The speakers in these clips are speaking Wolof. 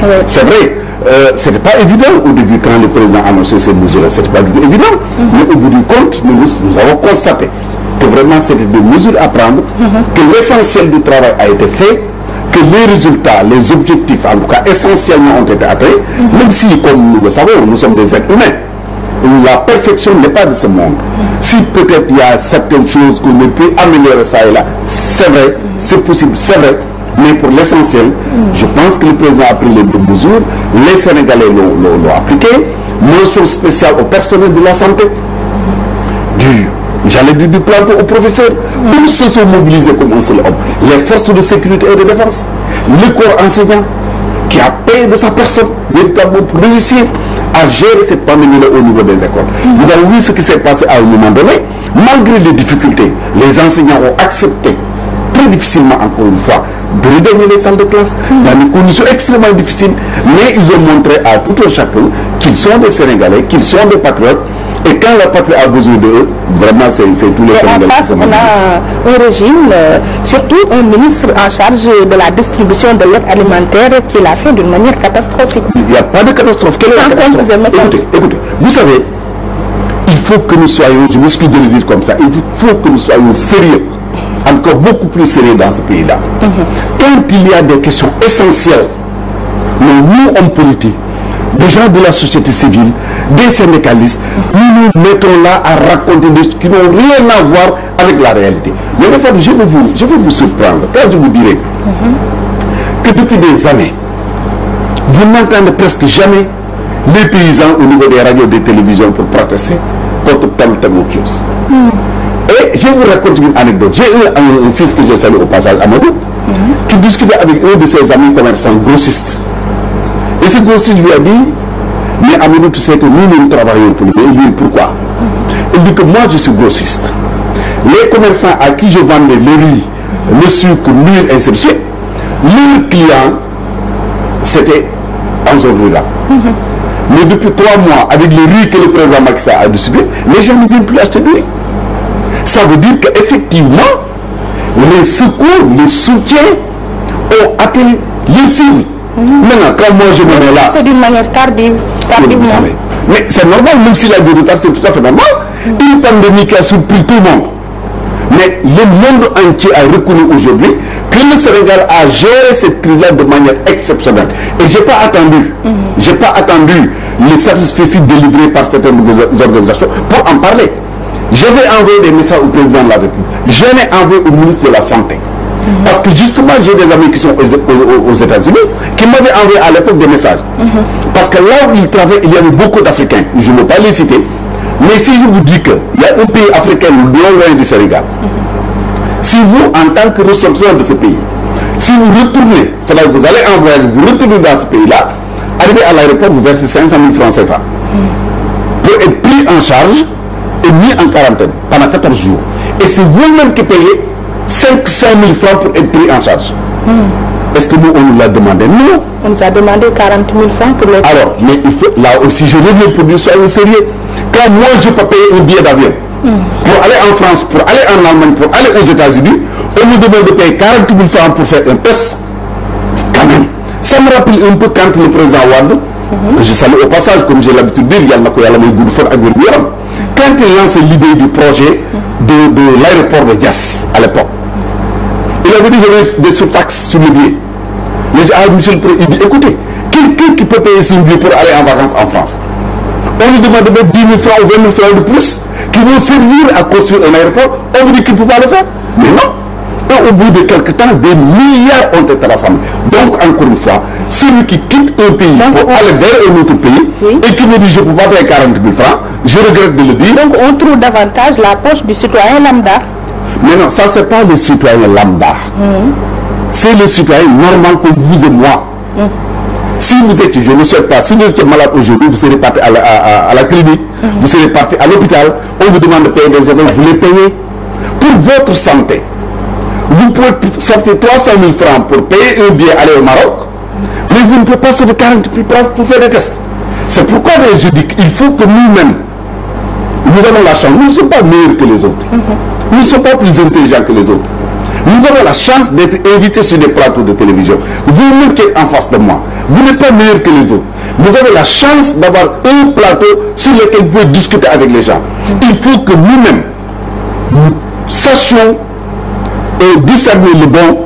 Oui. C'est vrai, ce n'était pas évident au début quand le président a annoncé ces mesures-là, ce n'était pas du tout évident. Mais au bout du compte, nous avons constaté que vraiment c'était des mesures à prendre, que l'essentiel du travail a été fait, que les résultats, les objectifs, en tout cas essentiellement, ont été atteints, même si, comme nous le savons, nous sommes des êtres humains. La perfection n'est pas de ce monde. Si peut-être il y a certaines choses qu'on peut améliorer ça et là, c'est vrai, c'est possible, c'est vrai. Mais pour l'essentiel, je pense que le président a pris les bonnes mesures, les Sénégalais l'ont appliqué, mention spéciale au personnel de la santé, j'allais dire du plateau aux professeurs, tous se sont mobilisés comme un seul homme. Les forces de sécurité et de défense, le corps enseignant, qui a payé de sa personne, véritablement pour réussir à gérer cette pandémie-là au niveau des écoles. Vous avez vu ce qui s'est passé à un moment donné, malgré les difficultés, les enseignants ont accepté très difficilement, encore une fois, de regagner les salles de classe dans des conditions extrêmement difficiles, mais ils ont montré à tout un chacun qu'ils sont des Sénégalais, qu'ils sont des patriotes, et quand la patrie a besoin d'eux, vraiment c'est tous les Sénégalais. En face, on a un régime, surtout un ministre en charge de la distribution de l'aide alimentaire qui l'a fait d'une manière catastrophique. Il n'y a pas de catastrophe. Quelle est la catastrophe? Écoutez, vous savez, il faut que nous soyons, je m'excuse de le dire comme ça, il faut que nous soyons sérieux, encore beaucoup plus sérieux dans ce pays-là. Quand il y a des questions essentielles, nous, hommes politiques, des gens de la société civile, des syndicalistes, nous nous mettons là à raconter des choses qui n'ont rien à voir avec la réalité. Mais des fois, je vais vous surprendre quand je vous dirai que depuis des années, vous n'entendez presque jamais les paysans au niveau des radios et des télévisions pour protester contre telle ou telle autre chose. Et je vous raconte une anecdote. J'ai un fils que j'ai salué au passage, Amadou, qui discutait avec un de ses amis commerçants grossistes. Et ce grossiste lui a dit, mais Amadou, tu sais que nous travaillons pour lui. Il dit, pourquoi? Il dit que moi je suis grossiste. Les commerçants à qui je vendais le riz, le sucre, l'huile, et ainsi de suite, leurs clients, c'était en zone rurale. Mais depuis 3 mois, avec le riz que le président Macky Sall a distribué, les gens ne viennent plus acheter du riz. Ça veut dire qu'effectivement, les secours, les soutiens ont atteint les cibles. Maintenant, quand moi je me mets là... C'est d'une manière tardive. Vous savez. Mais c'est normal, même s'il a du retard, c'est tout à fait normal. Une pandémie qui a surpris tout le monde. Mais le monde entier a reconnu aujourd'hui que le Sénégal a géré cette crise-là de manière exceptionnelle. Et je n'ai pas attendu les satisfecits délivrés par certaines organisations pour en parler. J'avais envoyé des messages au président de la République. Je l'ai envoyé au ministre de la Santé. Parce que justement, j'ai des amis qui sont aux États-Unis qui m'avaient envoyé à l'époque des messages. Parce que là où ils travaillent, il y avait beaucoup d'Africains. Je ne veux pas les citer. Mais si je vous dis qu'il y a un pays africain loin du Sénégal, si vous, en tant que ressortissant de ce pays, si vous retournez, c'est-à-dire que vous allez envoyer, vous retournez dans ce pays-là, arrivez à l'aéroport, vous versez 500 000 francs CFA pour être pris en charge et mis en quarantaine pendant 14 jours. Et c'est vous-même qui payez 500 000 francs pour être pris en charge. Est-ce que nous, on nous l'a demandé? Non. On nous a demandé 40 000 francs pour les... Alors, mais il faut, là aussi, je reviens pour dire, soyez sérieux. Quand moi, je peux payer un billet d'avion pour aller en France, pour aller en Allemagne, pour aller aux États-Unis, on nous demande de payer 40 000 francs pour faire un test. Quand même. Ça me rappelle un peu quand le président Wade, que je salue au passage, comme j'ai l'habitude de dire, il y a quand il lance l'idée du projet de l'aéroport de Diass à l'époque, il avait dit j'avais des surtaxes sur le billet. Monsieur le Président, il dit écoutez, quelqu'un qui peut payer son billet pour aller en vacances en France, on lui demande de mettre 10 000 francs ou 20 000 francs de plus qui vont servir à construire un aéroport, on vous dit qu'il ne peut pas le faire. Mais non. Et au bout de quelques temps, des milliards ont été rassemblés. Donc, encore une fois, celui qui quitte un pays pour aller vers un autre pays et qui me dit je ne peux pas payer 40 000 francs, je regrette de le dire. Donc, on trouve davantage la poche du citoyen lambda. Mais non, ça, ce n'est pas le citoyen lambda. C'est le citoyen normal comme vous et moi. Si vous êtes, je ne sais pas, si vous êtes malade aujourd'hui, vous serez parti à la clinique, vous serez parti à l'hôpital, on vous demande de payer des ordonnances, vous les payez. Pour votre santé, vous pouvez sortir 300 000 francs pour payer un billet aller au Maroc, mais vous ne pouvez pas sortir 40 000 francs pour faire des tests. C'est pourquoi je dis qu'il faut que nous-mêmes, nous avons la chance, nous ne sommes pas meilleurs que les autres. Nous ne sommes pas plus intelligents que les autres. Nous avons la chance d'être invités sur des plateaux de télévision. Vous-même qui êtes en face de moi, vous n'êtes pas meilleur que les autres. Vous avez la chance d'avoir un plateau sur lequel vous pouvez discuter avec les gens. Il faut que nous-mêmes, nous sachions discerner le bon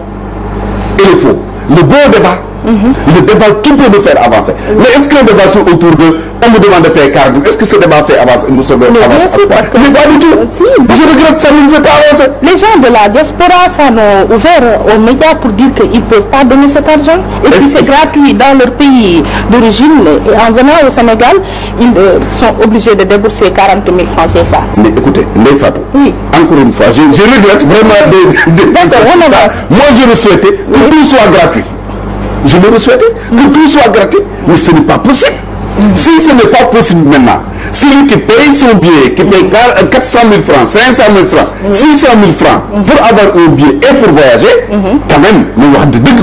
et le faux. Le bon débat, le débat qui peut nous faire avancer. Mais est-ce qu'un débat sur autour de, on me demande de payer 40, est-ce que ce débat fait avancer? Nous sommes avancer. Mais pas du tout. Si, je regrette, ça ne nous fait pas avancer. Les gens de la diaspora s'en ont ouvert aux médias pour dire qu'ils ne peuvent pas donner cet argent. Et si c'est gratuit dans leur pays d'origine, et en venant au Sénégal, ils sont obligés de débourser 40 000 francs CFA. Mais écoutez, Ndeye Fatou, oui. Encore une fois, je regrette vraiment moi je le souhaitais que tout soit gratuit. Je le souhaitais que tout soit gratuit, mais ce n'est pas possible. Si ce n'est pas possible maintenant, celui qui paye son billet, qui paye 400 000 francs, 500 000 francs, 600 000 francs pour avoir un billet et pour voyager, quand même,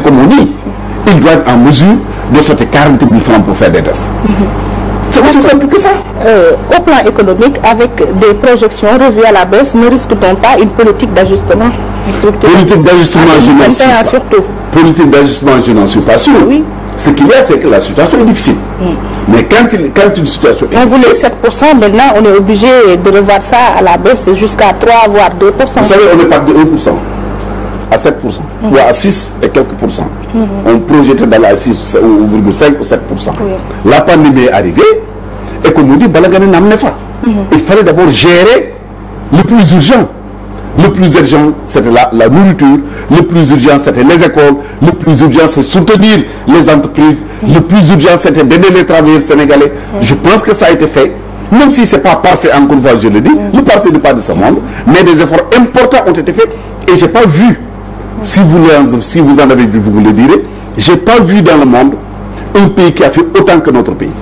comme on dit, il doit être en mesure de sortir 40 000 francs pour faire des tests. C'est aussi simple que ça. Au plan économique, avec des projections revues à la baisse, ne risque-t-on pas une politique d'ajustement? Politique d'ajustement, je n'en suis pas. Politique d'ajustement, je n'en suis pas sûr. Oui. Ce qu'il y a, c'est que la situation est difficile. Mais quand une situation est difficile... On voulait 7%, maintenant on est obligé de revoir ça à la baisse jusqu'à 3 voire 2%. Vous savez, on est parti de 1% à 7%, ou à 6 et quelques pourcents. On projetait d'aller à 6 ou 5 ou 7%. La pandémie est arrivée, et comme on dit, il fallait d'abord gérer le plus urgent. Le plus urgent, c'était la nourriture. Le plus urgent, c'était les écoles. Le plus urgent, c'est soutenir les entreprises. Le plus urgent, c'était d'aider les travailleurs sénégalais. Je pense que ça a été fait. Même si ce n'est pas parfait, encore une fois, je le dis. Le parfait n'est pas de ce monde. Mais des efforts importants ont été faits. Et je n'ai pas vu, si vous en avez vu, vous me le direz, je n'ai pas vu dans le monde un pays qui a fait autant que notre pays.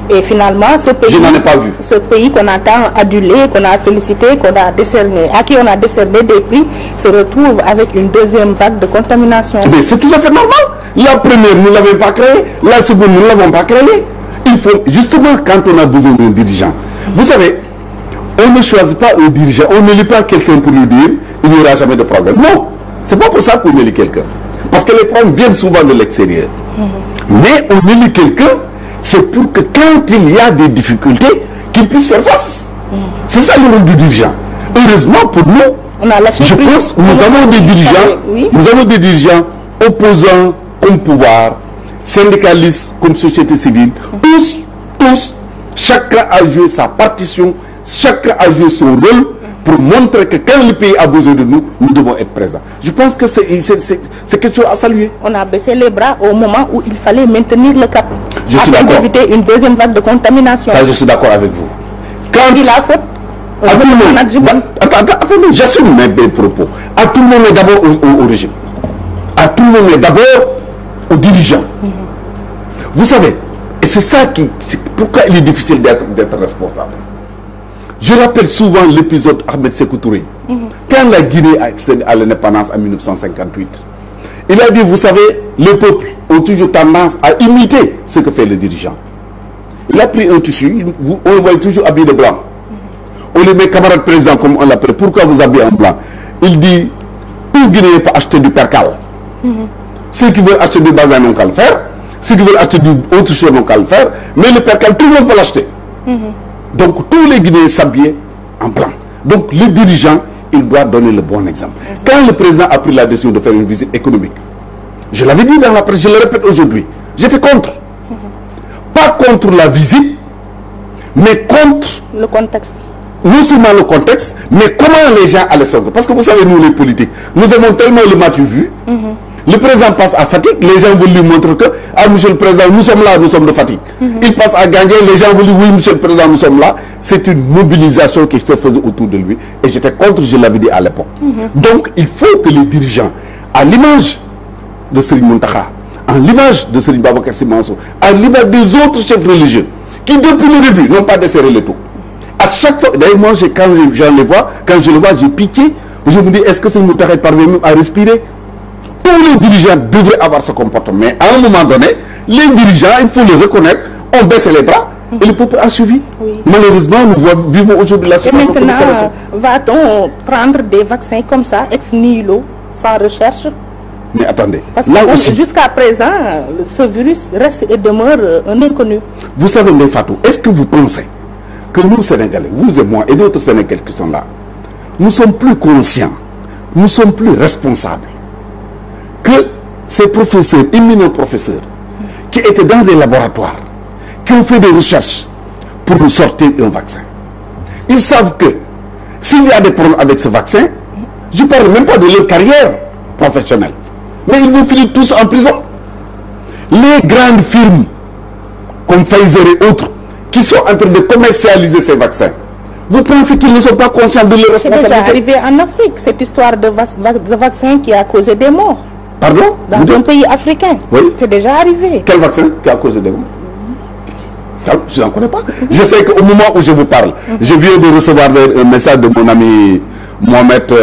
Et finalement, ce pays, je n'en ai pas vu. Ce pays qu'on a tant adulé, qu'on a félicité, qu'on a décerné, à qui on a décerné des prix, se retrouve avec une deuxième vague de contamination. Mais c'est tout à fait normal. La première, nous ne l'avons pas créée. La seconde, nous ne l'avons pas créée. Il faut, justement, quand on a besoin d'un dirigeant, vous savez, on ne choisit pas un dirigeant, on ne lit pas quelqu'un pour lui dire il n'y aura jamais de problème. Non, c'est pas pour ça qu'on élit quelqu'un. Parce que les problèmes viennent souvent de l'extérieur. Mais on élit quelqu'un, c'est pour que quand il y a des difficultés, qu'il puisse faire face. C'est ça le rôle du dirigeant. Heureusement pour nous, je pense que nous avons des dirigeants, nous avons des dirigeants opposants comme pouvoir, syndicalistes comme société civile, tous, chacun a joué sa partition, chacun a joué son rôle pour montrer que quand le pays a besoin de nous, nous devons être présents. Je pense que c'est quelque chose à saluer. On a baissé les bras au moment où il fallait maintenir le cap. Je suis d'accord. Afin d'éviter une deuxième vague de contamination. Ça, je suis d'accord avec vous. Quand il a fait... Attendez, j'assume mes propos. À tout le monde, mais d'abord au régime. À tout le monde, mais d'abord aux dirigeants. Vous savez, et c'est ça pourquoi il est difficile d'être responsable. Je rappelle souvent l'épisode Ahmed Sékou Touré. Quand la Guinée a accédé à l'indépendance en 1958, il a dit, vous savez, les peuples ont toujours tendance à imiter ce que fait le dirigeant. Il a pris un tissu, on le voit toujours habillé de blanc. On les met camarade président comme on l'appelle. Pourquoi vous habillez en blanc? Il dit, tout Guinéen peut acheter du percal. Ceux qui veulent acheter du bazin n'ont qu'à le faire. Ceux qui veulent acheter autre chose n'ont qu'à le faire. Mais le percal, tout le monde peut l'acheter. Donc tous les Guinéens s'habillent en blanc. Donc le dirigeant, il doit donner le bon exemple. Quand le président a pris la décision de faire une visite économique, je l'avais dit dans la presse, je le répète aujourd'hui, j'étais contre. Pas contre la visite, mais contre le contexte. Non seulement le contexte, mais comment les gens allaient sortir. Parce que vous savez, nous les politiques, nous avons tellement le match vu. Le président passe à Fatick, les gens veulent lui montrer que, ah monsieur le président, nous sommes là, nous sommes de Fatick. Il passe à Gandiaye, les gens veulent dire, oui monsieur le président, nous sommes là. C'est une mobilisation qui se faisait autour de lui. Et j'étais contre, je l'avais dit à l'époque. Donc il faut que les dirigeants, à l'image de Serigne Mountakha, à l'image de Serigne Babacar Sy Mansour, à l'image des autres chefs religieux, qui depuis le début n'ont pas desserré les taux. À chaque fois, d'ailleurs moi, quand je le vois, j'ai pitié. Je me dis, est-ce que Serigne Mountakha parvient même à respirer? Tous les dirigeants devraient avoir ce comportement. Mais à un moment donné, les dirigeants, il faut le reconnaître, ont baissé les bras et le peuple a suivi. Malheureusement, nous vivons aujourd'hui la situation. Et maintenant, va-t-on prendre des vaccins comme ça, ex nihilo, sans recherche. Mais attendez, parce que jusqu'à présent, ce virus reste et demeure un inconnu. Vous savez, Ndeye Fatou, est-ce que vous pensez que nous, Sénégalais, vous et moi et d'autres Sénégalais qui sont là, nous sommes plus conscients, nous sommes plus responsables que ces professeurs, éminents professeurs, qui étaient dans des laboratoires, qui ont fait des recherches pour nous sortir un vaccin. Ils savent que s'il y a des problèmes avec ce vaccin, je ne parle même pas de leur carrière professionnelle, mais ils vont finir tous en prison. Les grandes firmes comme Pfizer et autres qui sont en train de commercialiser ces vaccins, vous pensez qu'ils ne sont pas conscients de leur responsabilité? C'est déjà arrivé en Afrique, cette histoire de vaccin qui a causé des morts. Pardon? Dans un pays africain. Oui. C'est déjà arrivé. Quel vaccin qui a causé des morts? Je n'en connais pas. Je sais qu'au moment où je vous parle, je viens de recevoir un message de mon ami Mohamed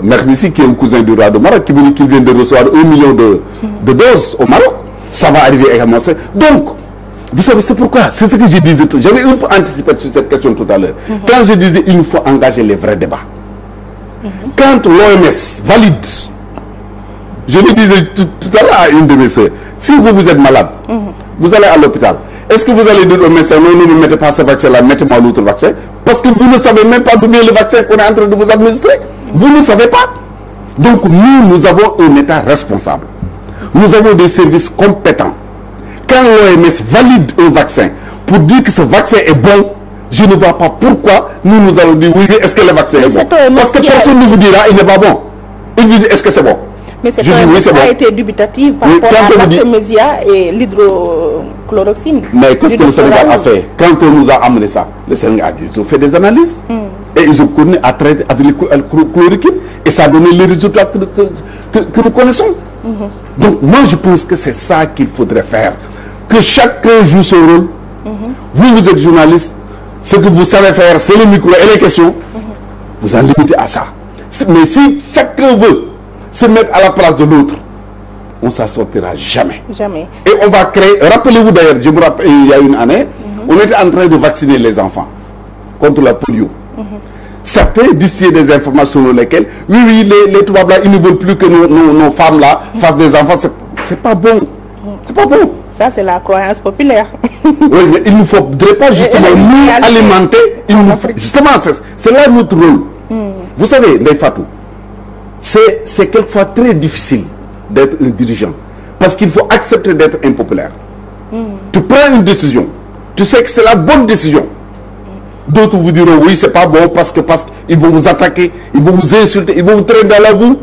Mernissi, qui est un cousin du roi de Maroc, qui me dit qu'il vient de recevoir 1 million de doses au Maroc. Ça va arriver également. Donc, vous savez, c'est pourquoi, c'est ce que je disais, j'avais un peu anticipé sur cette question tout à l'heure. Quand je disais, il faut engager les vrais débats. Quand l'OMS valide, je le disais tout à l'heure à une de mes soeurs, si vous êtes malade, vous allez à l'hôpital. Est-ce que vous allez dire au médecin, non, ne mettez pas ce vaccin-là, mettez-moi l'autre vaccin? Parce que vous ne savez même pas d'où vient le vaccin qu'on est en train de vous administrer. Vous ne savez pas. Donc nous avons un État responsable. Nous avons des services compétents. Quand l'OMS valide un vaccin pour dire que ce vaccin est bon, je ne vois pas pourquoi nous allons dire oui, est-ce que le vaccin est bon? Parce que personne ne vous dira il n'est pas bon. Il vous dit est-ce que c'est bon? Mais cette OMS a été dubitative par rapport à l'artémisia et l'hydrochloroquine. Mais qu'est-ce que le Sénégal a fait? Quand on nous a amené ça, le Sénégal a dit, ils ont fait des analyses et ils ont connu à traiter avec le chloroquine et ça a donné les résultats que nous connaissons. Donc moi je pense que c'est ça qu'il faudrait faire. Que chacun joue son rôle. Vous êtes journaliste, ce que vous savez faire, c'est le micro et les questions. Vous en limitez à ça. Mais si chacun veut se mettre à la place de l'autre, on ne s'en sortira jamais. Jamais. Et on va créer, rappelez-vous d'ailleurs, je me rappelle, il y a une année, on était en train de vacciner les enfants contre la polio. Certains distillaient des informations selon lesquelles, oui, les tubaab là, ils ne veulent plus que nos femmes là fassent des enfants. C'est pas bon. C'est pas bon. Ça, c'est la croyance populaire. Oui, mais il ne faudrait pas justement nous alimenter. Justement, c'est là notre rôle. Vous savez, Ndeye Fatou, c'est quelquefois très difficile d'être un dirigeant parce qu'il faut accepter d'être impopulaire. Tu prends une décision, tu sais que c'est la bonne décision. D'autres vous diront oui, c'est pas bon parce qu'ils vont vous attaquer, ils vont vous insulter, ils vont vous traîner dans la boue.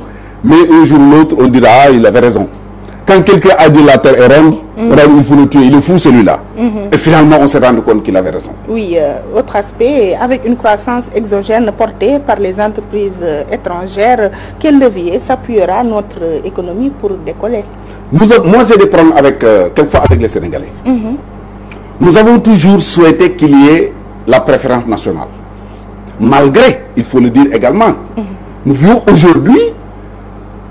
Mais un jour ou l'autre, on dira ah, il avait raison. Quand quelqu'un a dit la terre est ronde, il faut le tuer, il est fou celui-là. Et finalement, on s'est rendu compte qu'il avait raison. Oui, autre aspect, avec une croissance exogène portée par les entreprises étrangères, quel levier s'appuiera notre économie pour décoller? Moi, j'ai des problèmes quelquefois avec les Sénégalais. Nous avons toujours souhaité qu'il y ait la préférence nationale. Malgré, il faut le dire également, nous vivons aujourd'hui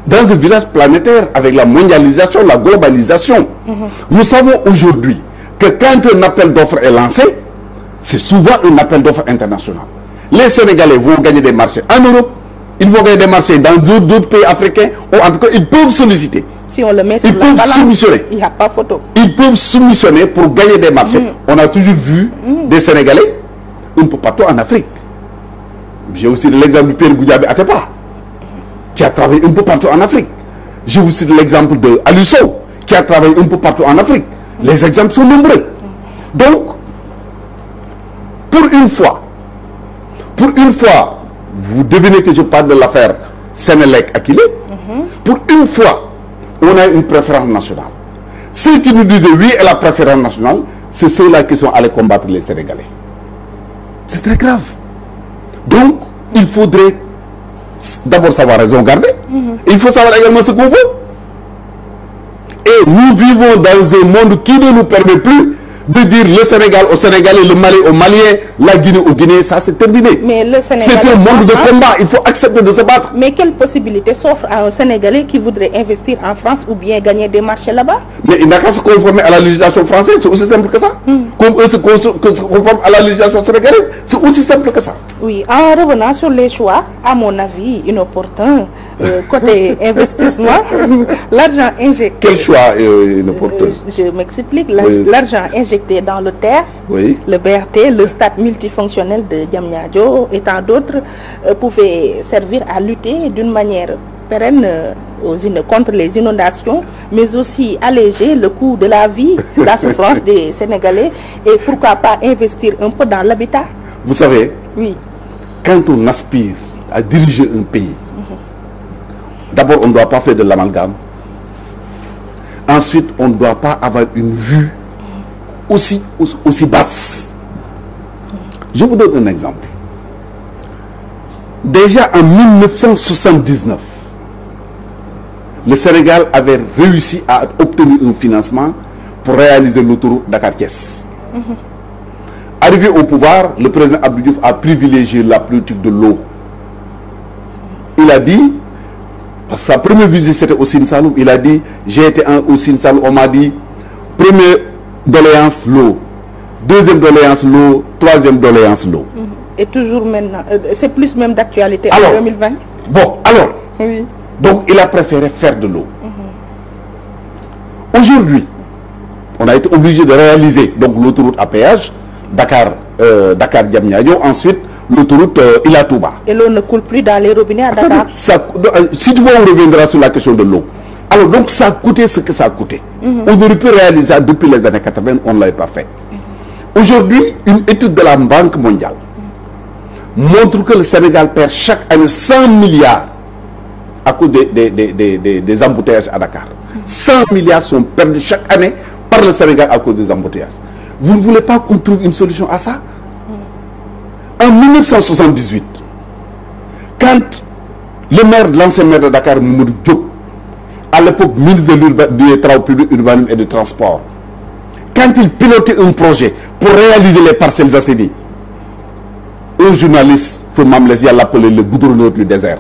dans un village planétaire avec la mondialisation, la globalisation. Nous savons aujourd'hui que quand un appel d'offres est lancé, c'est souvent un appel d'offres international. Les Sénégalais vont gagner des marchés en Europe, ils vont gagner des marchés dans d'autres pays africains, ou en tout cas, ils peuvent solliciter. Si on le met sur la balance, il n'y a pas photo. Ils peuvent soumissionner pour gagner des marchés. On a toujours vu des Sénégalais un peu partout en Afrique. J'ai aussi l'exemple du Pierre Goudiaby Atepa, qui a travaillé un peu partout en Afrique. Je vous cite l'exemple de Aliou Sow, qui a travaillé un peu partout en Afrique. Les exemples sont nombreux. Donc, pour une fois, vous devinez que je parle de l'affaire Sénélec-Akile. Pour une fois, on a une préférence nationale. Ceux qui nous disaient oui à la préférence nationale, c'est ceux-là qui sont allés combattre les Sénégalais. C'est très grave. Donc, il faudrait d'abord savoir raison garder. Il faut savoir également ce qu'on veut. Et nous vivons dans un monde qui ne nous permet plus de dire le Sénégal au Sénégalais, le Mali au Malien, la Guinée au Guinéen, ça c'est terminé. C'est un monde de combat, il faut accepter de se battre. Mais quelle possibilité s'offre à un Sénégalais qui voudrait investir en France ou bien gagner des marchés là-bas? Mais il n'a qu'à se conformer à la législation française, c'est aussi simple que ça. Comme eux se conforment à la législation sénégalaise, c'est aussi simple que ça. Oui, en revenant sur les choix, à mon avis, inopportuns côté investissement, l'argent injecté... Quel choix le porteur? Je m'explique. L'argent injecté dans le TER, le BRT, le stade multifonctionnel de Diamniadio et tant d'autres pouvait servir à lutter d'une manière pérenne contre les inondations, mais aussi alléger le coût de la vie, la souffrance des Sénégalais, et pourquoi pas investir un peu dans l'habitat. Vous savez, oui, quand on aspire à diriger un pays, d'abord on ne doit pas faire de l'amalgame. Ensuite, on ne doit pas avoir une vue aussi basse. Je vous donne un exemple. Déjà en 1979, le Sénégal avait réussi à obtenir un financement pour réaliser l'autoroute Dakar-Thiès. Arrivé au pouvoir, le président Abdou Diouf a privilégié la politique de l'eau. Il a dit, parce que sa première visite c'était au Sine Saloum, il a dit, j'ai été au Sine Saloum, on m'a dit, première doléance, l'eau. Deuxième doléance, l'eau. Troisième doléance, l'eau. Et toujours maintenant, c'est plus même d'actualité en 2020. Bon, alors, oui. Donc il a préféré faire de l'eau. Aujourd'hui, on a été obligé de réaliser donc l'autoroute à péage, Dakar-Diamniadio, ensuite l'autoroute Ila Touba. Et l'eau ne coule plus dans les robinets à Dakar. Si tu veux, on reviendra sur la question de l'eau. Alors donc ça a coûté ce que ça a coûté. On aurait pu réaliser ça depuis les années 80, on ne l'avait pas fait. Aujourd'hui, une étude de la Banque mondiale montre que le Sénégal perd chaque année 100 milliards à cause des embouteillages à Dakar. 100 milliards sont perdus chaque année par le Sénégal à cause des embouteillages. Vous ne voulez pas qu'on trouve une solution à ça? En 1978, quand l'ancien maire de Dakar, Mamadou Diop, à l'époque ministre des Travaux publics, urbanisme et de transport, quand il pilotait un projet pour réaliser les parcelles assainies, un journaliste, Mamles, l'appelait le goudronneur du désert.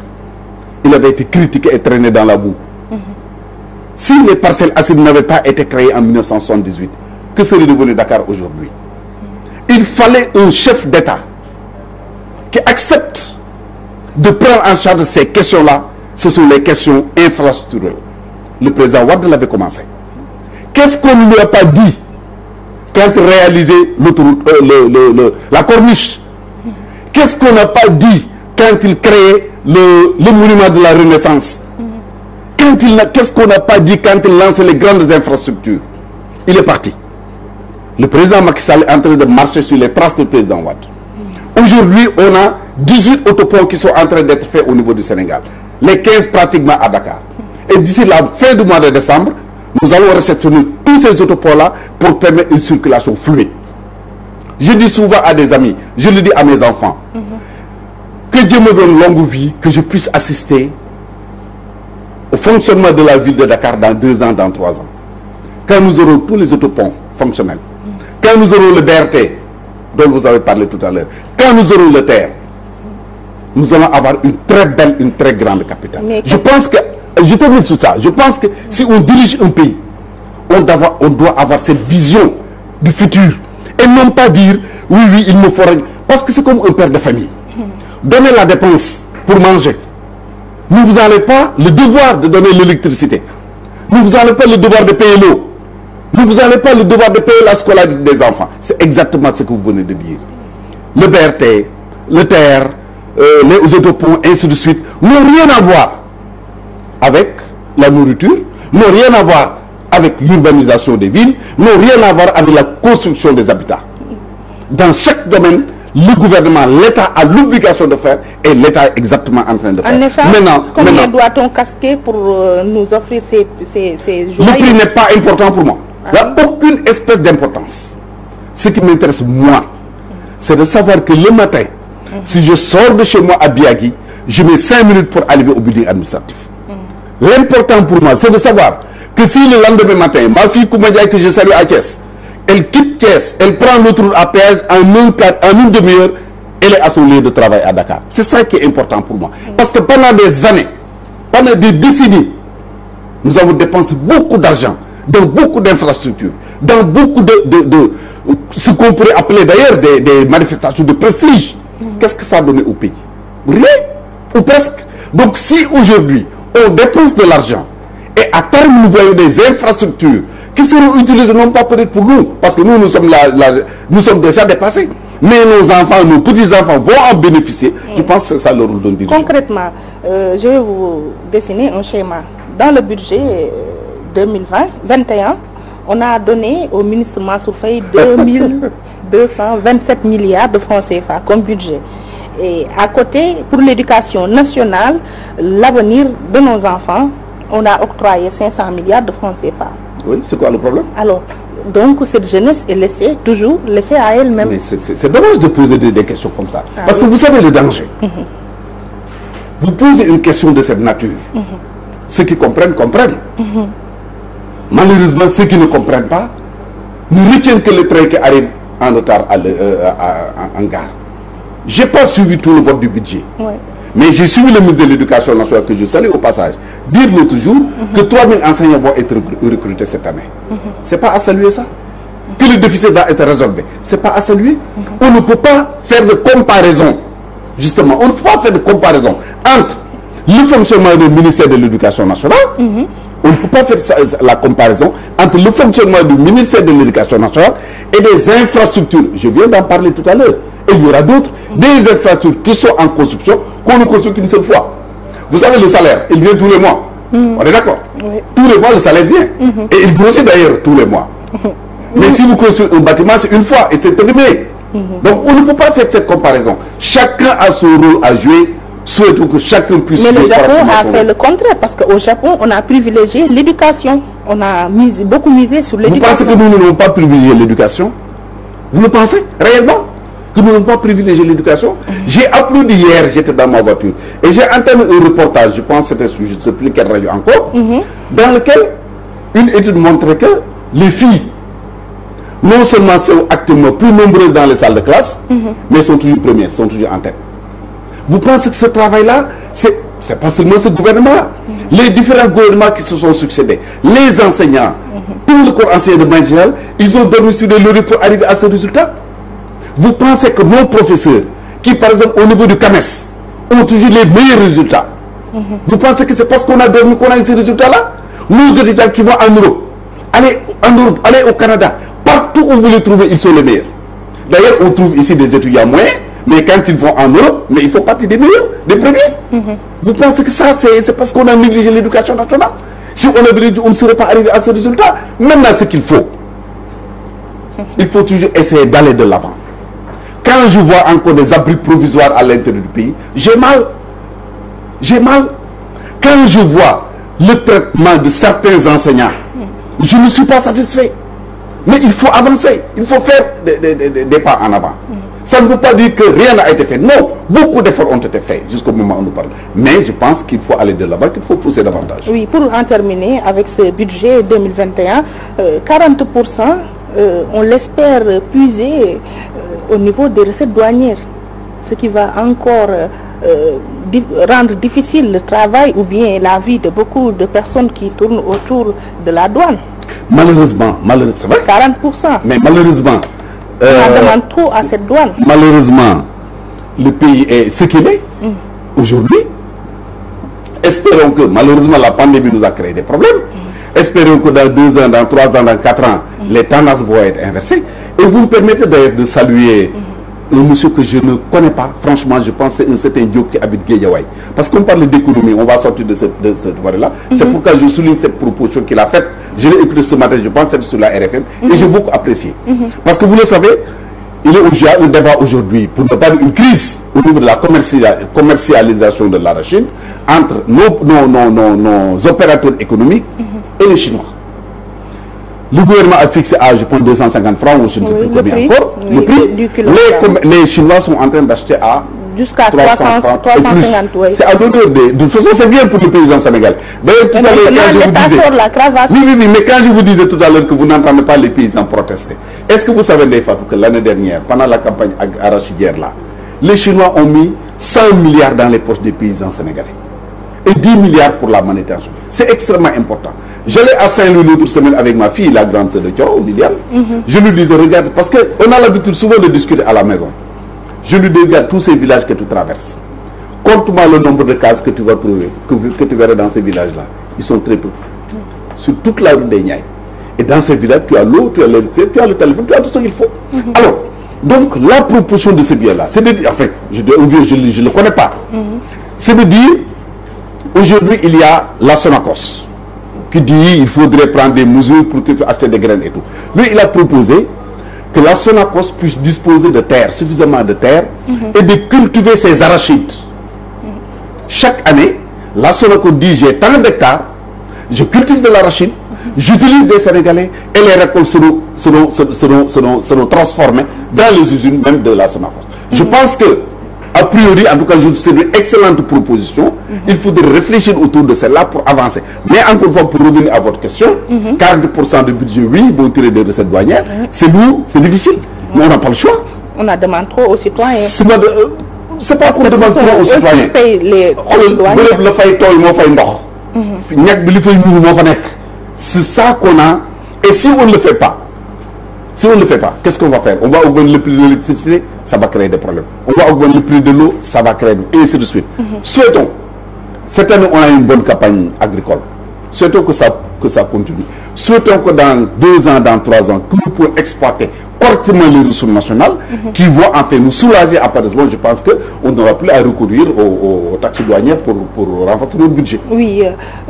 Il avait été critiqué et traîné dans la boue. Si les parcelles assainies n'avaient pas été créées en 1978, que serait devenu Dakar aujourd'hui? Il fallait un chef d'État qui accepte de prendre en charge ces questions-là. Ce sont les questions infrastructurelles. Le président Wade l'avait commencé. Qu'est-ce qu'on ne lui a pas dit quand il réalisait l'autoroute, la corniche? Qu'est-ce qu'on n'a pas dit quand il créait le monument de la Renaissance? Qu'est-ce qu'on n'a pas dit quand il lançait les grandes infrastructures? Il est parti. Le président Macky Sall est en train de marcher sur les traces du président Wade. Aujourd'hui, on a 18 autoponts qui sont en train d'être faits au niveau du Sénégal. Les 15 pratiquement à Dakar. Et d'ici la fin du mois de décembre, nous allons réceptionner tous ces autoponts-là pour permettre une circulation fluide. Je dis souvent à des amis, je le dis à mes enfants, que Dieu me donne longue vie, que je puisse assister au fonctionnement de la ville de Dakar dans 2 ans, dans 3 ans. Quand nous aurons tous les autoponts fonctionnels, quand nous aurons le BRT, dont vous avez parlé tout à l'heure, quand nous aurons le TER, nous allons avoir une très belle, une très grande capitale. Je pense que, je termine sur ça, je pense que si on dirige un pays, on doit avoir cette vision du futur. Et non pas dire, oui, il me faut... Parce que c'est comme un père de famille. Donnez la dépense pour manger. Ne vous enlevez pas le devoir de donner l'électricité. Ne vous enlevez pas le devoir de payer l'eau. Ne vous enlevez pas le devoir de payer la scolarité des enfants. C'est exactement ce que vous venez de dire. Le BRT, le TER, les autoponts, ainsi de suite, n'ont rien à voir avec la nourriture, n'ont rien à voir avec l'urbanisation des villes, n'ont rien à voir avec la construction des habitats. Dans chaque domaine, le gouvernement, l'État a l'obligation de faire et l'État est exactement en train de faire. En effet, combien doit-on casquer pour nous offrir ces joyaux? Le prix n'est pas important pour moi. Il n'y a aucune espèce d'importance. Ce qui m'intéresse, moi, c'est de savoir que le matin, si je sors de chez moi à Biagui, je mets 5 minutes pour arriver au building administratif. L'important pour moi, c'est de savoir que si le lendemain matin, ma fille Koumadia que je salue à Thiès, elle quitte Thiès, elle prend l'autoroute à péage en une demi-heure, elle est à son lieu de travail à Dakar. C'est ça qui est important pour moi. Parce que pendant des années, pendant des décennies, nous avons dépensé beaucoup d'argent dans beaucoup d'infrastructures, dans beaucoup de ce qu'on pourrait appeler d'ailleurs des manifestations de prestige. Qu'est-ce que ça a donné au pays? Rien, ou presque. Donc si aujourd'hui on dépense de l'argent et à terme nous voyons des infrastructures qui seront utilisées non pas peut-être pour nous, parce que nous sommes déjà dépassés, mais nos enfants, nos petits-enfants vont en bénéficier. Je pense que c'est ça le rôle d'un dirigeant. Concrètement, je vais vous dessiner un schéma. Dans le budget 2020-21, on a donné au ministre Mansour Faye 2227 milliards de francs CFA comme budget. Et à côté, pour l'éducation nationale, l'avenir de nos enfants, on a octroyé 500 milliards de francs CFA. Oui, c'est quoi le problème? Alors, donc cette jeunesse est toujours laissée à elle-même. Mais c'est dommage de poser des questions comme ça. Parce que vous savez le danger. Vous posez une question de cette nature. Ceux qui comprennent, comprennent. Malheureusement, ceux qui ne comprennent pas ne retiennent que le train qui arrive en retard en gare. Je n'ai pas suivi tout le vote du budget. Mais j'ai suivi le ministre de l'Éducation nationale, que je salue au passage, dire l'autre jour que 3000 enseignants vont être recrutés cette année. C'est pas à saluer ça? Que le déficit va être résorbé, c'est pas à saluer? On ne peut pas faire de comparaison, justement, on ne peut pas faire de comparaison entre le fonctionnement du ministère de l'Éducation nationale, on ne peut pas faire la comparaison entre le fonctionnement du ministère de l'Éducation nationale et des infrastructures. Je viens d'en parler tout à l'heure. Et il y aura d'autres, des infrastructures qui sont en construction, qu'on ne construit qu'une seule fois. Vous savez, le salaire, il vient tous les mois. On est d'accord? Tous les mois, le salaire vient. Et il grossit d'ailleurs tous les mois. Mais si vous construisez un bâtiment, c'est une fois et c'est terminé. Donc, on ne peut pas faire cette comparaison. Chacun a son rôle à jouer. Souhaitons que chacun puisse... Mais le Japon a fait le contraire, parce qu'au Japon, on a privilégié l'éducation. On a beaucoup misé sur l'éducation. Vous pensez que nous n'avons pas privilégié l'éducation? Vous le pensez réellement? Que nous n'avons pas privilégié l'éducation? J'ai applaudi hier, j'étais dans ma voiture, et j'ai entendu un reportage, je pense que c'était sur je ne sais plus quelle radio encore, dans lequel une étude montrait que les filles, non seulement sont actuellement plus nombreuses dans les salles de classe, mais sont toujours premières, sont toujours en tête. Vous pensez que ce travail-là, c'est pas seulement ce gouvernement-là. Les différents gouvernements qui se sont succédés, les enseignants, tout le corps enseignant de manière générale, ils ont dormi sur des lauriers pour arriver à ce résultat. Vous pensez que nos professeurs, qui par exemple au niveau du CAMES, ont toujours les meilleurs résultats. Vous pensez que c'est parce qu'on a dormi qu'on a eu ces résultats-là? Nos étudiants qui vont en Europe, allez au Canada, partout où vous les trouvez, ils sont les meilleurs. D'ailleurs, on trouve ici des étudiants moyens, mais quand ils vont en Europe, mais il faut partie des meilleurs, des premiers. Vous pensez que ça, c'est parce qu'on a négligé l'éducation nationale? Si on avait dit, on ne serait pas arrivé à ce résultat. Maintenant, ce qu'il faut, il faut toujours essayer d'aller de l'avant. Quand je vois encore des abris provisoires à l'intérieur du pays, j'ai mal. J'ai mal. Quand je vois le traitement de certains enseignants, je ne suis pas satisfait. Mais il faut avancer. Il faut faire des pas en avant. Ça ne veut pas dire que rien n'a été fait. Non, beaucoup d'efforts ont été faits jusqu'au moment où nous parlons. Mais je pense qu'il faut aller de là-bas, qu'il faut pousser davantage. Oui, pour en terminer avec ce budget 2021, 40%, on l'espère puiser au niveau des recettes douanières, ce qui va encore rendre difficile le travail ou bien la vie de beaucoup de personnes qui tournent autour de la douane. Malheureusement, c'est vrai. 40%. Mais malheureusement, on demande trop à cette douane. Malheureusement, le pays est ce qu'il est aujourd'hui. Espérons que, malheureusement, la pandémie nous a créé des problèmes. Espérons que dans 2 ans, dans 3 ans, dans 4 ans, les tendances vont être inversées. Et vous me permettez d'ailleurs de saluer un monsieur que je ne connais pas. Franchement, je pense que c'est un certain Diop qui habite Guédiawaye. Parce qu'on parle d'économie, on va sortir de cette voie-là. C'est pourquoi je souligne cette proposition qu'il a faite. Je l'ai écrit ce matin, je pense que c'est sur la RFM. Et j'ai beaucoup apprécié. Parce que vous le savez, il y a un débat aujourd'hui, pour ne pas dire une crise, au niveau de la commercialisation de l'arachide entre nos opérateurs économiques et les Chinois. Le gouvernement a fixé à, je pense, 250 francs, ou je ne sais plus combien encore, le prix. Les Chinois sont en train d'acheter à jusqu'à 350, oui. C'est à l'honneur de toute façon, c'est bien pour le paysan sénégalais. D'ailleurs, tout à l'heure, quand je vous disais... Oui, mais quand je vous disais tout à l'heure que vous n'entendez pas les paysans protester, est-ce que vous savez, les Fatou, que l'année dernière, pendant la campagne arachidière là, les Chinois ont mis 100 milliards dans les poches des paysans sénégalais et 10 milliards pour la manutention. C'est extrêmement important. J'allais à Saint-Louis l'autre semaine avec ma fille, la grande sœur de Thio, Liliane. Je lui disais, regarde, parce qu'on a l'habitude souvent de discuter à la maison. Je lui dis, regarde tous ces villages que tu traverses. compte-moi le nombre de cases que tu vas trouver, que tu verras dans ces villages-là. Ils sont très peu. Sur toute la route des Niayes. Et dans ces villages, tu as l'eau, tu as l'électricité, tu as le téléphone, tu as tout ce qu'il faut. Alors, donc, la proposition de ce bien-là, c'est de dire, enfin, je ne le connais pas. C'est de dire, aujourd'hui, il y a la Sonacos qui dit il faudrait prendre des mesures pour que tu achètes des graines et tout. Lui, il a proposé que la Sonacos puisse disposer de terre, suffisamment de terre, et de cultiver ses arachides. Chaque année, la Sonacos dit j'ai tant d'hectares, je cultive de l'arachide, j'utilise des Sénégalais et les récoltes seront transformées dans les usines même de la Sonacos. Je pense que, a priori, en tout cas, c'est une excellente proposition. Il faudrait réfléchir autour de celle-là pour avancer. Mais encore une fois, pour revenir à votre question, 40% de budget, oui, vont tirer des recettes douanières. C'est lourd, c'est difficile, mais on n'a pas le choix. On en demande trop aux citoyens. C'est pas qu'on demande trop aux citoyens. Le fay toy moo fay ndox. ñak bi li fay ñuul moo fa nekk. C'est ça qu'on a. Et si on ne le fait pas, qu'est-ce qu'on va faire? On va augmenter le prix de l'électricité, ça va créer des problèmes. On va augmenter le prix de l'eau, ça va créer et ainsi de suite. Souhaitons, cette année on a une bonne campagne agricole. Souhaitons que ça continue. Souhaitons que dans 2 ans, dans 3 ans, que nous pouvons exploiter correctement les ressources nationales qui vont en fait nous soulager à partir de ce moment. Je pense qu'on n'aura plus à recourir aux taxes douanières pour renforcer notre budget. Oui,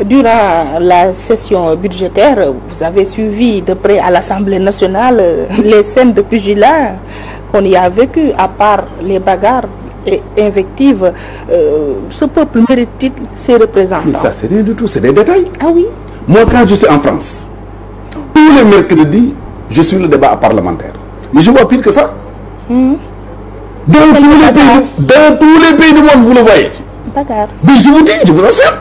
durant la session budgétaire, vous avez suivi de près à l'Assemblée nationale les scènes de pugilat qu'on y a vécues, à part les bagarres et invectives. Ce peuple mérite ses représentants. Mais ça, c'est rien du tout, c'est des détails. Ah oui? Moi, quand je suis en France, tous les mercredis, je suis le débat parlementaire. Mais je vois pire que ça. Dans tous les pays du monde, vous le voyez. Bagarre. Mais je vous dis, je vous assure.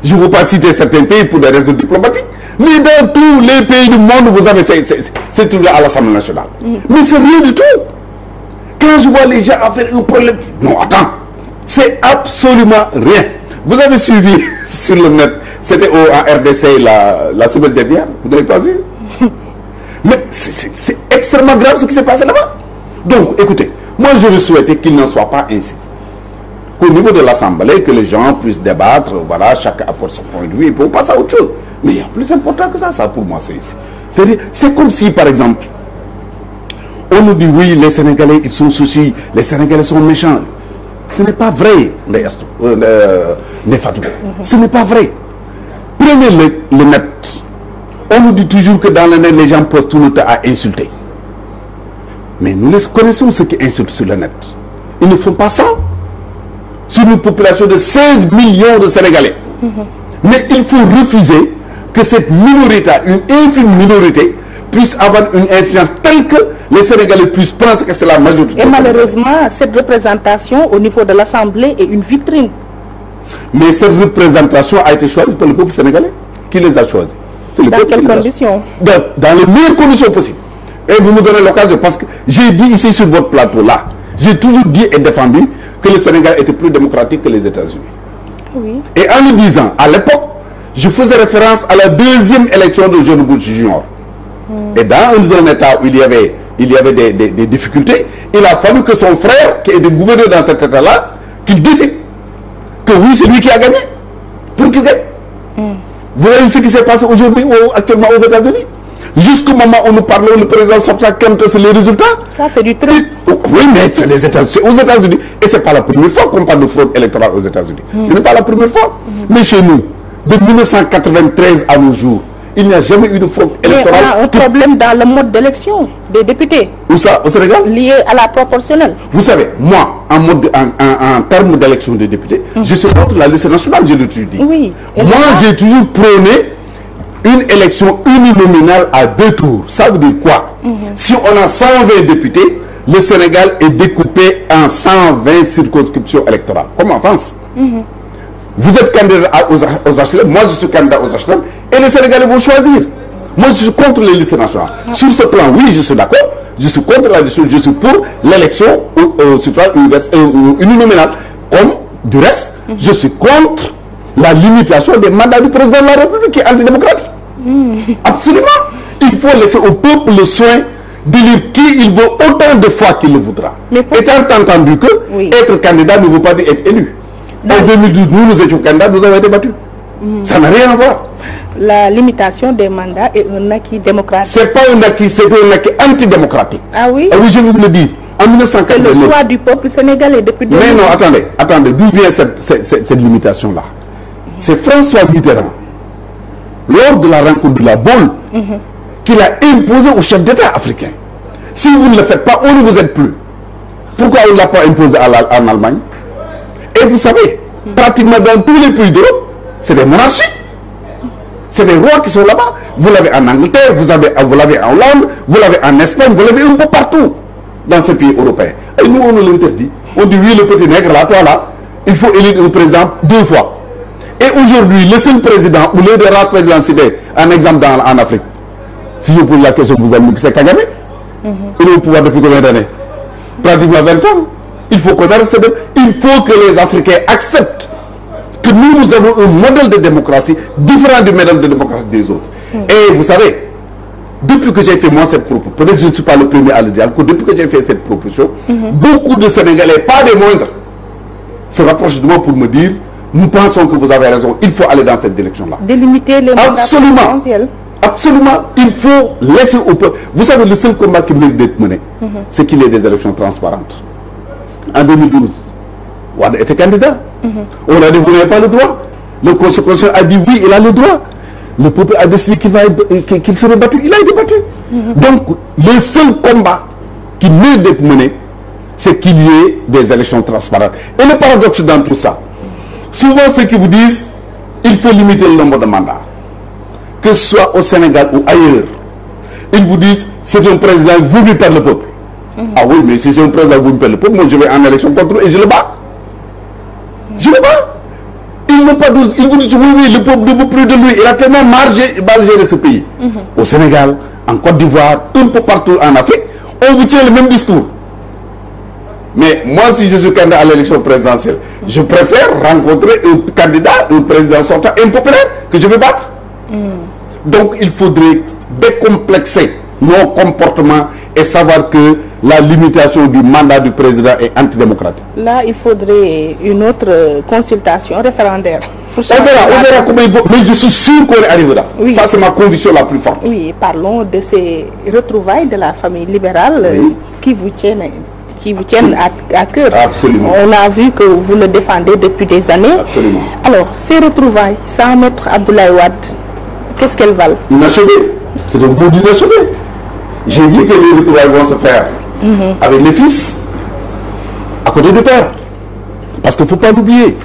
Je ne veux pas citer certains pays pour des raisons diplomatiques. Mais dans tous les pays du monde, vous avez ces trucs-là à l'Assemblée nationale. Mais c'est rien du tout. Quand je vois les gens faire un problème... Non, attends. C'est absolument rien. Vous avez suivi sur le net, c'était en RDC la semaine dernière. Vous n'avez pas vu? Mais c'est extrêmement grave ce qui s'est passé là-bas. Donc, écoutez, moi je vais souhaiter qu'il n'en soit pas ainsi. Qu'au niveau de l'Assemblée, que les gens puissent débattre, voilà, chacun apporte son point de vue, et puis on passe à autre chose. Mais il y a plus important que ça pour moi, c'est comme si, par exemple, on nous dit oui, les Sénégalais, ils sont soucis, les Sénégalais sont méchants. Ce n'est pas vrai, ce n'est pas vrai. Prenez le net. On nous dit toujours que dans le net, les gens posent tout le temps à insulter. Mais nous les connaissons ceux qui insultent sur le net. Ils ne font pas ça sur une population de 16 millions de Sénégalais. Mais il faut refuser que cette minorité, une infime minorité, puisse avoir une influence telle que les Sénégalais puissent penser que c'est la majorité. Et malheureusement, cette représentation au niveau de l'Assemblée est une vitrine. Mais cette représentation a été choisie par le peuple sénégalais. Qui les a choisis? Dans quelles conditions? Dans les meilleures conditions possibles. Et vous me donnez l'occasion, parce que j'ai dit ici sur votre plateau-là, j'ai toujours dit et défendu que le Sénégal était plus démocratique que les États-Unis. Oui. Et en le disant, à l'époque, je faisais référence à la deuxième élection de George Bush Jr. Et dans un État où il y avait des difficultés, il a fallu que son frère, qui était gouverneur dans cet État-là, qu'il décide que oui, c'est lui qui a gagné. Pour qu'il gagne. Vous voyez ce qui s'est passé aujourd'hui, actuellement aux États-Unis? Jusqu'au moment où nous parlons, le président sortira quand c'est les résultats. Ça, c'est du truc. Oui, mais c'est les États-Unis. Aux États-Unis. Et ce n'est pas la première fois qu'on parle de fraude électorale aux États-Unis. Ce n'est pas la première fois. Mais chez nous, de 1993 à nos jours, il n'y a jamais eu de fraude électorale. Mais on a un problème dans le mode d'élection des députés. Où ça? Au Sénégal? Lié à la proportionnelle. Vous savez, moi, en termes d'élection des députés, je suis contre la liste nationale, je l'ai toujours dit. Oui. Moi, j'ai toujours prôné une élection uninominale à 2 tours. Ça veut dire quoi? Si on a 120 députés, le Sénégal est découpé en 120 circonscriptions électorales, comme en France. Vous êtes candidat aux HLM, moi je suis candidat aux HLM, et les Sénégalais vont choisir. Moi je suis contre les listes nationales. Sur ce plan, oui, je suis d'accord, je suis contre la liste, je suis pour l'élection au suffrage uninominal. Comme du reste, je suis contre la limitation des mandats du président de la République qui est antidémocratique. Absolument. Il faut laisser au peuple le soin d'élire qui il veut autant de fois qu'il le voudra. Étant entendu que être candidat ne veut pas dire être élu. En 2012, nous étions candidats, nous avons été battus. Ça n'a rien à voir. La limitation des mandats est un acquis démocratique. C'est pas un acquis, c'est un acquis antidémocratique. Ah oui? Ah oui, je vais vous le dire. En 1989. C'est le choix du peuple sénégalais depuis 2012. Mais non, attendez, d'où vient cette limitation-là? C'est François Mitterrand, lors de la rencontre de la Baule, qu'il a imposé aux chefs d'État africains. Si vous ne le faites pas, on ne vous aide plus. Pourquoi on ne l'a pas imposé en Allemagne? Et vous savez, pratiquement dans tous les pays d'Europe, c'est des monarchies. C'est des rois qui sont là-bas. Vous l'avez en Angleterre, vous l'avez en Hollande, vous l'avez en Espagne, vous l'avez un peu partout dans ces pays européens. Et nous, on nous l'interdit. On dit, oui, le petit nègre, là, toi, là, il faut élire un président 2 fois. Et aujourd'hui, le seul président, ou l'un des rares présidents cités, un exemple en Afrique, si je pose la question, vous allez me dire que c'est Kagame. Il est au pouvoir depuis combien d'années? Pratiquement 20 ans. Il faut connaître il faut que les Africains acceptent que nous avons un modèle de démocratie différent du modèle de démocratie des autres. Et vous savez, depuis que j'ai fait moi cette proposition, peut-être que je ne suis pas le premier à le dire, depuis que j'ai fait cette proposition, beaucoup de Sénégalais, pas des moindres, se rapprochent de moi pour me dire, nous pensons que vous avez raison, il faut aller dans cette direction-là. Délimiter les mandats présidentiels. Absolument, il faut laisser au peuple. Vous savez, le seul combat qui mérite d'être mené, c'est qu'il y ait des élections transparentes. En 2012, Wade était candidat. On a dit, vous n'avez pas le droit. Le Conseil constitutionnel a dit oui, il a le droit. Le peuple a décidé qu'il serait battu. Il a été battu. Donc, le seul combat qui mérite d'être mené, c'est qu'il y ait des élections transparentes. Et le paradoxe dans tout ça, souvent ceux qui vous disent, il faut limiter le nombre de mandats, que ce soit au Sénégal ou ailleurs, ils vous disent, c'est un président voulu par le peuple. Ah oui, mais si c'est un président voulu par le peuple, moi je vais en élection contre lui et je le bats. Je le bats. Ils n'ont pas 12. Ils vous disent, oui, le peuple ne veut plus de lui. Il a tellement mal géré ce pays. Au Sénégal, en Côte d'Ivoire, un peu partout en Afrique, on vous tient le même discours. Mais moi, si je suis candidat à l'élection présidentielle, je préfère rencontrer un candidat, un président sortant impopulaire que je vais battre. Donc, il faudrait décomplexer nos comportements et savoir que la limitation du mandat du président est antidémocratique. Là, il faudrait une autre consultation référendaire. On verra comment il faut. Mais je suis sûr qu'on arrivera. Oui. Ça, c'est ma conviction la plus forte. Oui, parlons de ces retrouvailles de la famille libérale qui vous tiennent à cœur. Absolument. On a vu que vous le défendez depuis des années. Absolument. Alors, ces retrouvailles, sans maître Abdoulaye Wade, qu'est-ce qu'elles valent? Inachevé. C'est un bout d'inachevé. J'ai dit que les retrouvailles vont se faire avec les fils, à côté du père. Parce qu'il ne faut pas l'oublier.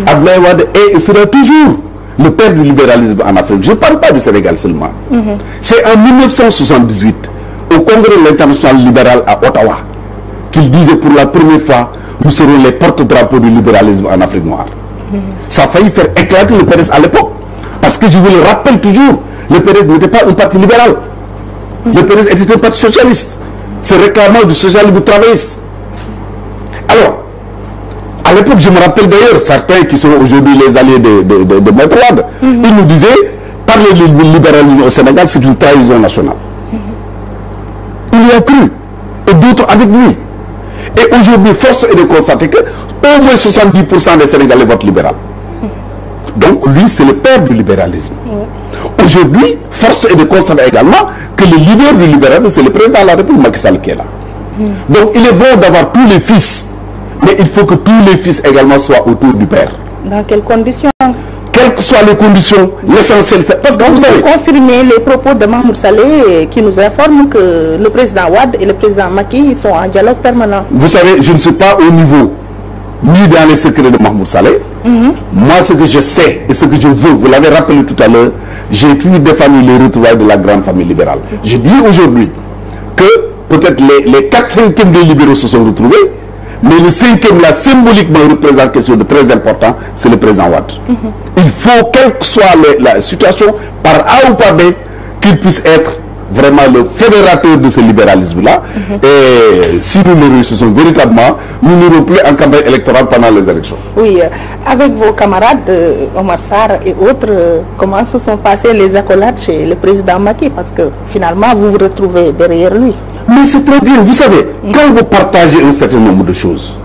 Abdoulaye Wade est et sera toujours le père du libéralisme en Afrique. Je ne parle pas du Sénégal seulement. C'est en 1978, au Congrès de l'International libéral à Ottawa, qu'il disait pour la première fois, nous serons les porte-drapeaux du libéralisme en Afrique noire. Ça a failli faire éclater le PDS à l'époque. Parce que je vous le rappelle toujours, le PDS n'était pas un parti libéral. Le PDS était un parti socialiste. C'est réclamant du socialisme travailliste. Alors, à l'époque, je me rappelle d'ailleurs, certains qui sont aujourd'hui les alliés de Maître Wade, ils nous disaient, parler du libéralisme au Sénégal, c'est une trahison nationale. Il y a cru, et d'autres avec lui. Et aujourd'hui, force est de constater que au moins 70% des Sénégalais votent libéral. Donc lui, c'est le père du libéralisme. Aujourd'hui, force est de constater également que le leader du libéralisme, c'est le président de la République, Macky Sall, qui est là. Donc il est bon d'avoir tous les fils, mais il faut que tous les fils également soient autour du père. Dans quelles conditions? Quelles que soient les conditions, l'essentiel c'est... Parce que vous savez... confirmer les propos de Mahmoud Saleh qui nous informe que le président Wade et le président Macky sont en dialogue permanent. Vous savez, je ne suis pas au niveau ni dans les secrets de Mahmoud Saleh. Moi, ce que je sais et ce que je veux, vous l'avez rappelé tout à l'heure, j'ai toujours défendu les retrouvailles de la grande famille libérale. Je dis aujourd'hui que peut-être les 4/5 des libéraux se sont retrouvés, mais le 5e là, symboliquement, représente quelque chose de très important, c'est le président Wade. Il faut, quelle que soit la situation, par A ou par B, qu'il puisse être vraiment le fédérateur de ce libéralisme-là. Et si nous le réussissons véritablement, nous n'aurons plus en campagne électorale pendant les élections. Oui, avec vos camarades Omar Sarr et autres, comment se sont passées les accolades chez le président Macky? Parce que finalement, vous vous retrouvez derrière lui. Mais c'est très bien, vous savez, quand vous partagez un certain nombre de choses,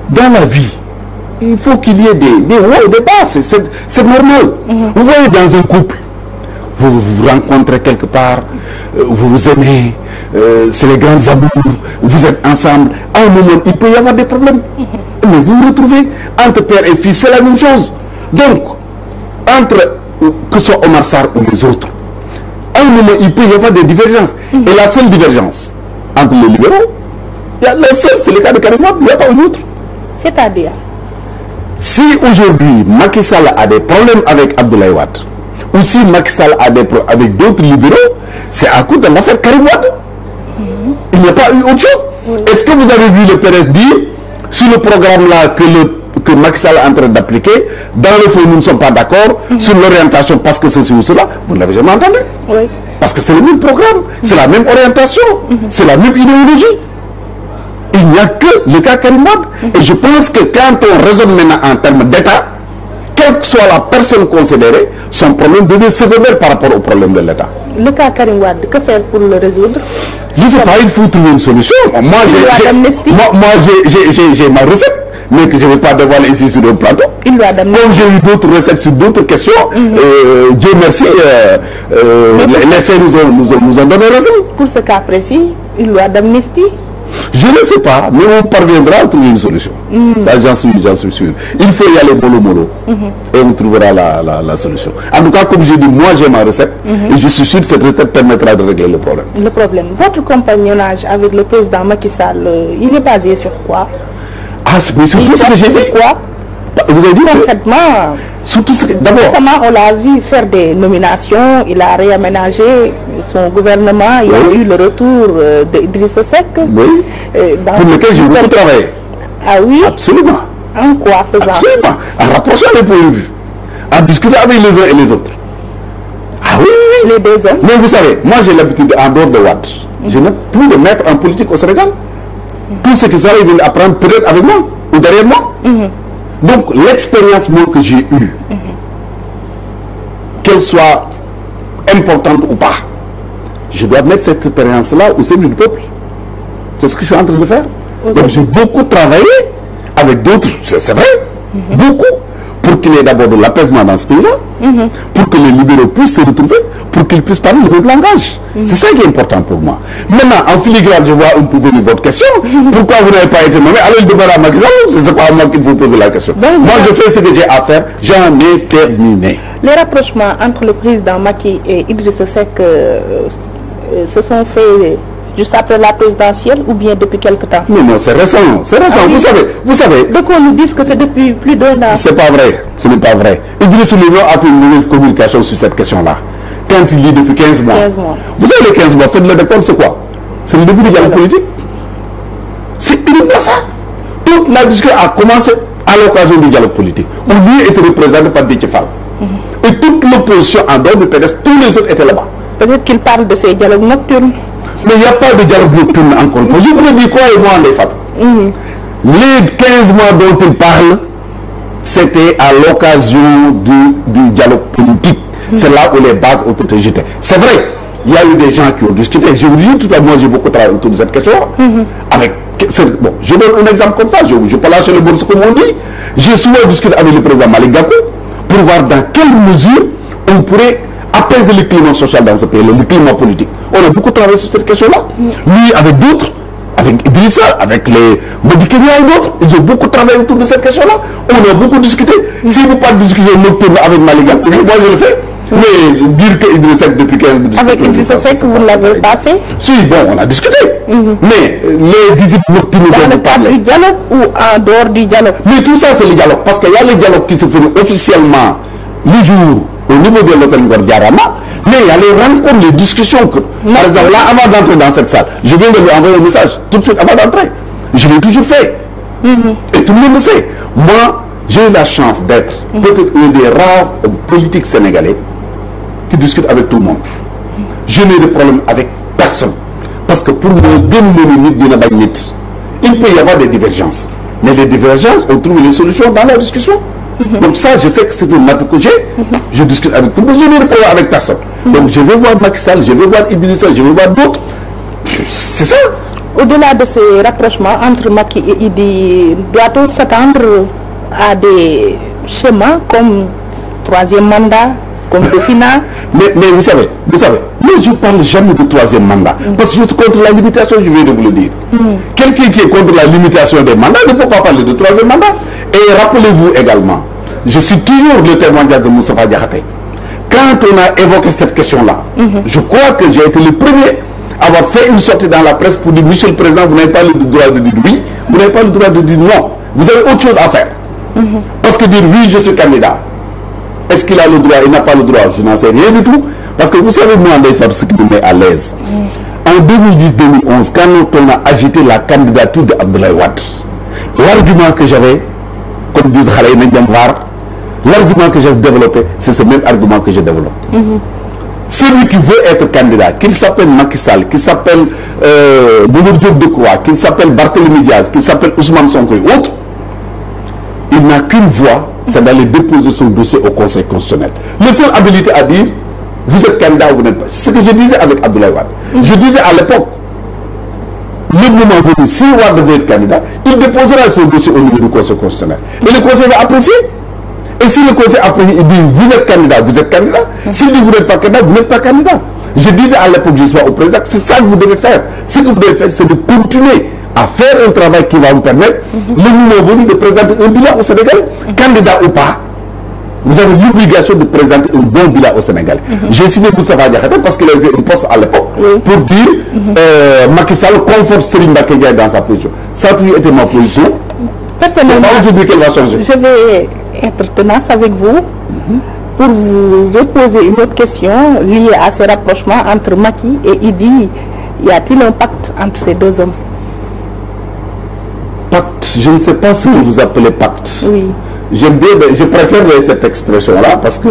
dans la vie, il faut qu'il y ait des hauts et des bas, c'est normal. Vous voyez, dans un couple, vous vous rencontrez quelque part, vous vous aimez, c'est les grands amours, vous êtes ensemble. À un moment, il peut y avoir des problèmes. Mais vous vous retrouvez entre père et fils, c'est la même chose. Donc, entre que ce soit Omar Sarr ou les autres, à un moment, il peut y avoir des divergences. Et la seule divergence entre les libéraux, la seule, c'est le cas de Karim Wade, il n'y a pas une autre. C'est-à-dire, si aujourd'hui Macky Sall a des problèmes avec Abdoulaye Wade, ou si Macky Sall a des problèmes avec d'autres libéraux, c'est à cause de l'affaire Karim Wade. Il n'y a pas eu autre chose. Est-ce que vous avez vu le PDS dire sur le programme-là que Macky Sall est en train d'appliquer, dans le fond nous ne sommes pas d'accord sur l'orientation parce que ceci ou cela? Vous ne l'avez jamais entendu. oui. Parce que c'est le même programme, c'est la même orientation, c'est la même idéologie. Il n'y a que le cas Karim Wade. Et je pense que quand on raisonne maintenant en termes d'État, quelle que soit la personne considérée, son problème devient secondaire par rapport au problème de l'État. Le cas Karim Wade, que faire pour le résoudre? Je ne sais pas, il faut trouver une solution. Moi, j'ai ma recette, mais que je ne vais pas dévoiler ici sur le plateau. Comme j'ai eu d'autres recettes sur d'autres questions, Dieu merci, les faits nous ont donné raison. Pour ce cas précis, une loi d'amnistie? Je ne sais pas, mais on parviendra à trouver une solution. J'en suis sûr. Il faut y aller mollo et on trouvera la solution. En tout cas, comme je dis, moi j'ai ma recette et je suis sûr que cette recette permettra de régler le problème. Le problème. Votre compagnonnage avec le président Macky Sall, il est basé sur quoi? Ah, mais sur tout ce que j'ai dit. Quoi? Vous avez dit concrètement, surtout ce que d'abord. Récemment, on l'a vu faire des nominations, il a réaménagé son gouvernement, il y a eu le retour d'Idrissa Seck. Oui. Pour lequel j'ai beaucoup travaillé. Ah oui? Absolument. En quoi faisant? Absolument. En rapprochant les points de vue. En discutant avec les uns et les autres. Ah oui, oui. Les deux hommes. Mais vous savez, moi j'ai l'habitude, en dehors de Wade, je n'ai plus de mettre en politique au Sénégal. Tout ce qui sera, ils viennent apprendre peut-être avec moi ou derrière moi. Donc l'expérience que j'ai eue, qu'elle soit importante ou pas, je dois mettre cette expérience-là au service du peuple. C'est ce que je suis en train de faire. Donc j'ai beaucoup travaillé avec d'autres, c'est vrai, beaucoup, pour qu'il y ait d'abord de l'apaisement dans ce pays-là, pour que les libéraux puissent se retrouver, pour qu'ils puissent parler le même langage. C'est ça qui est important pour moi. Maintenant, en filigrane, je vois un peu venir votre question. Pourquoi vous n'avez pas été nommé? Allez le demander à Macky Sall, c'est pas à moi qu'il faut poser la question. Moi, je fais ce que j'ai à faire, j'en ai terminé. Les rapprochements entre le président Macky et Idrissa Seck se sont faits juste après la présidentielle ou bien depuis quelque temps? Non, c'est récent, c'est récent. Ah, oui. Vous savez. Donc on nous dit que c'est depuis plus d'un an. C'est pas vrai, ce n'est pas vrai. Idrissa Seck a fait une mauvaise communication sur cette question-là. Quand il dit depuis 15 mois. 15 mois. Vous savez les 15 mois, faites-le de compte, c'est quoi? C'est le début du dialogue politique. C'est uniquement ça. Donc la discussion a commencé à l'occasion du dialogue politique. Où lui était représenté par Déthié Fall. Et toute l'opposition en dehors du PDS, tous les autres étaient là-bas. Peut-être qu'il parle de ces dialogues nocturnes. Mais il n'y a pas de dialogue nocturne encore. Je vous dis quoi et moi les femmes. Les 15 mois dont il parle, c'était à l'occasion du dialogue politique. C'est là où les bases ont été jetées. C'est vrai, il y a eu des gens qui ont discuté. Je vous dis tout à l'heure, moi j'ai beaucoup travaillé autour de cette question. Bon, je donne un exemple comme ça, je peux lâcher le bourse comme on dit. J'ai souvent discuté avec le président Malick Gakou pour voir dans quelle mesure on pourrait apaiser le climat social dans ce pays, le climat politique. On a beaucoup travaillé sur cette question-là. Lui, avec d'autres, avec Idrissa, avec les Madi Kenya et d'autres, ils ont beaucoup travaillé autour de cette question-là. On a beaucoup discuté. Si vous pas de discussion nocturne avec Malick Gakou, moi je le fais. Mais dire que Idrissa Seck depuis 15 minutes... Avec Idrissa Seck, vous ne l'avez pas fait? Si, bon, on a discuté. Mais les visites nocturnes... Dans le cadre du dialogue ou en dehors du dialogue? Mais tout ça, c'est le dialogue. Parce qu'il y a le dialogue qui se fait officiellement le jour au niveau de l'hôtel Ngor-Diarama, mais il y a les rencontres, les discussions. Par exemple, là, avant d'entrer dans cette salle, je viens de lui envoyer un message tout de suite avant d'entrer. Je l'ai toujours fait. Et tout le monde le sait. Moi, j'ai eu la chance d'être peut-être un des rares politiques sénégalais qui discute avec tout le monde. Je n'ai de problème avec personne. Parce que pour moi, il peut y avoir des divergences. Mais les divergences, on trouve les solutions dans la discussion. Donc ça, je sais que c'est une nappe que j'ai. Je discute avec tout le monde. Je n'ai de problème avec personne. Donc je vais voir Macky Sall, je vais voir Idrissa, je vais voir d'autres. C'est ça. Au-delà de ce rapprochement entre Macky et Idi, doit-on s'attendre à des schémas comme troisième mandat, comme Dauphinat. Mais vous savez, moi je ne parle jamais de troisième mandat, parce que je suis contre la limitation, je viens de vous le dire. Quelqu'un qui est contre la limitation des mandats ne peut pas parler de troisième mandat. Et rappelez-vous également, je suis toujours le témoignage de Moustapha Diakhaté. Quand on a évoqué cette question-là, je crois que j'ai été le premier à avoir fait une sortie dans la presse pour dire, Monsieur le Président, vous n'avez pas le droit de dire oui, vous n'avez pas le droit de dire non. Vous avez autre chose à faire. Parce que dire oui, je suis candidat, est-ce qu'il a le droit, il n'a pas le droit, je n'en sais rien du tout. Parce que vous savez, moi, ce qui me met à l'aise. En 2010-2011, quand on a agité la candidature d'Abdoulaye Wade, l'argument que j'avais, comme disent Khaled Ndiamvar, l'argument que j'ai développé, c'est ce même argument que je développe. Celui qui veut être candidat, qu'il s'appelle Macky Sall, qu'il s'appelle Mamadou Diop Decroix, qu'il s'appelle Barthélémy Diaz, qu'il s'appelle Ousmane Sonko et autres, il n'a qu'une voie, c'est d'aller déposer son dossier au Conseil constitutionnel. Le seul habilité à dire, vous êtes candidat ou vous n'êtes pas. C'est ce que je disais avec Abdoulaye Wade. Je disais à l'époque, le moment venu, si Wade devait être candidat, il déposera son dossier au niveau du Conseil constitutionnel. Et le Conseil va apprécier. Et si le Conseil apprécie, il dit, vous êtes candidat, vous êtes candidat. S'il dit, vous n'êtes pas candidat, vous n'êtes pas candidat. Je disais à l'époque, je suis au président, c'est ça que vous devez faire. Ce que vous devez faire, c'est de continuer à faire un travail qui va vous permettre, le moment venu, de présenter un bilan au Sénégal, candidat ou pas. Vous avez l'obligation de présenter un bon bilan au Sénégal. J'ai signé Moustapha Diakhaté parce qu'il a eu un poste à l'époque pour dire Macky Sall conforte Serigne Mbacké Ndiaye dans sa position. Ça a toujours été ma position. Personnellement, aujourd'hui qu'elle va changer. Je vais être tenace avec vous pour vous poser une autre question liée à ce rapprochement entre Macky et Idi. Y a-t-il un pacte entre ces deux hommes? Pacte, je ne sais pas ce que vous appelez pacte. Oui. Je préfère cette expression-là parce que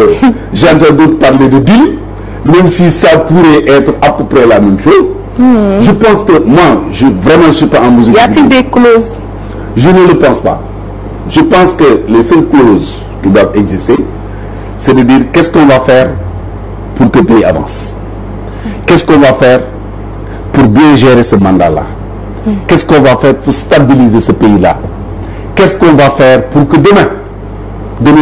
j'entends d'autres parler de deal, même si ça pourrait être à peu près la même chose. Je pense que moi, vraiment, je ne suis pas en mesure. Y a-t-il des clauses? Je ne le pense pas. Je pense que les seules clauses qui doivent exister, c'est de dire qu'est-ce qu'on va faire pour que le pays avance. Qu'est-ce qu'on va faire pour bien gérer ce mandat-là. Qu'est-ce qu'on va faire pour stabiliser ce pays-là. Qu'est-ce qu'on va faire pour que demain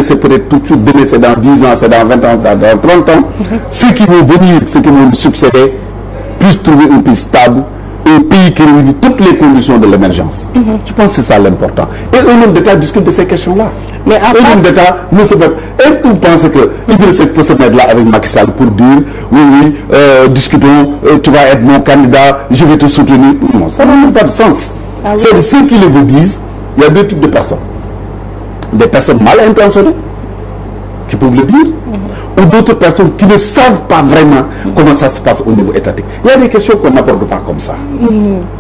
c'est peut-être tout de suite, demain c'est dans 10 ans, c'est dans 20 ans, c'est dans 30 ans, ceux qui vont venir, ceux qui vont nous succéder, puissent trouver un pays stable, un pays qui réunit toutes les conditions de l'émergence. Je pense que c'est ça l'important. Et un homme d'État discute de ces questions-là. Mais un homme d'État ne se met. Est-ce que vous pensez que Idrissa peut se mettre là avec Macky Sall pour dire oui, discutons, tu vas être mon candidat, je vais te soutenir? Non, ça n'a pas de sens. C'est de ceux qui le vous disent, il y a deux types de personnes. Des personnes mal intentionnées qui peuvent le dire, ou d'autres personnes qui ne savent pas vraiment comment ça se passe au niveau étatique. Il y a des questions qu'on n'aborde pas comme ça.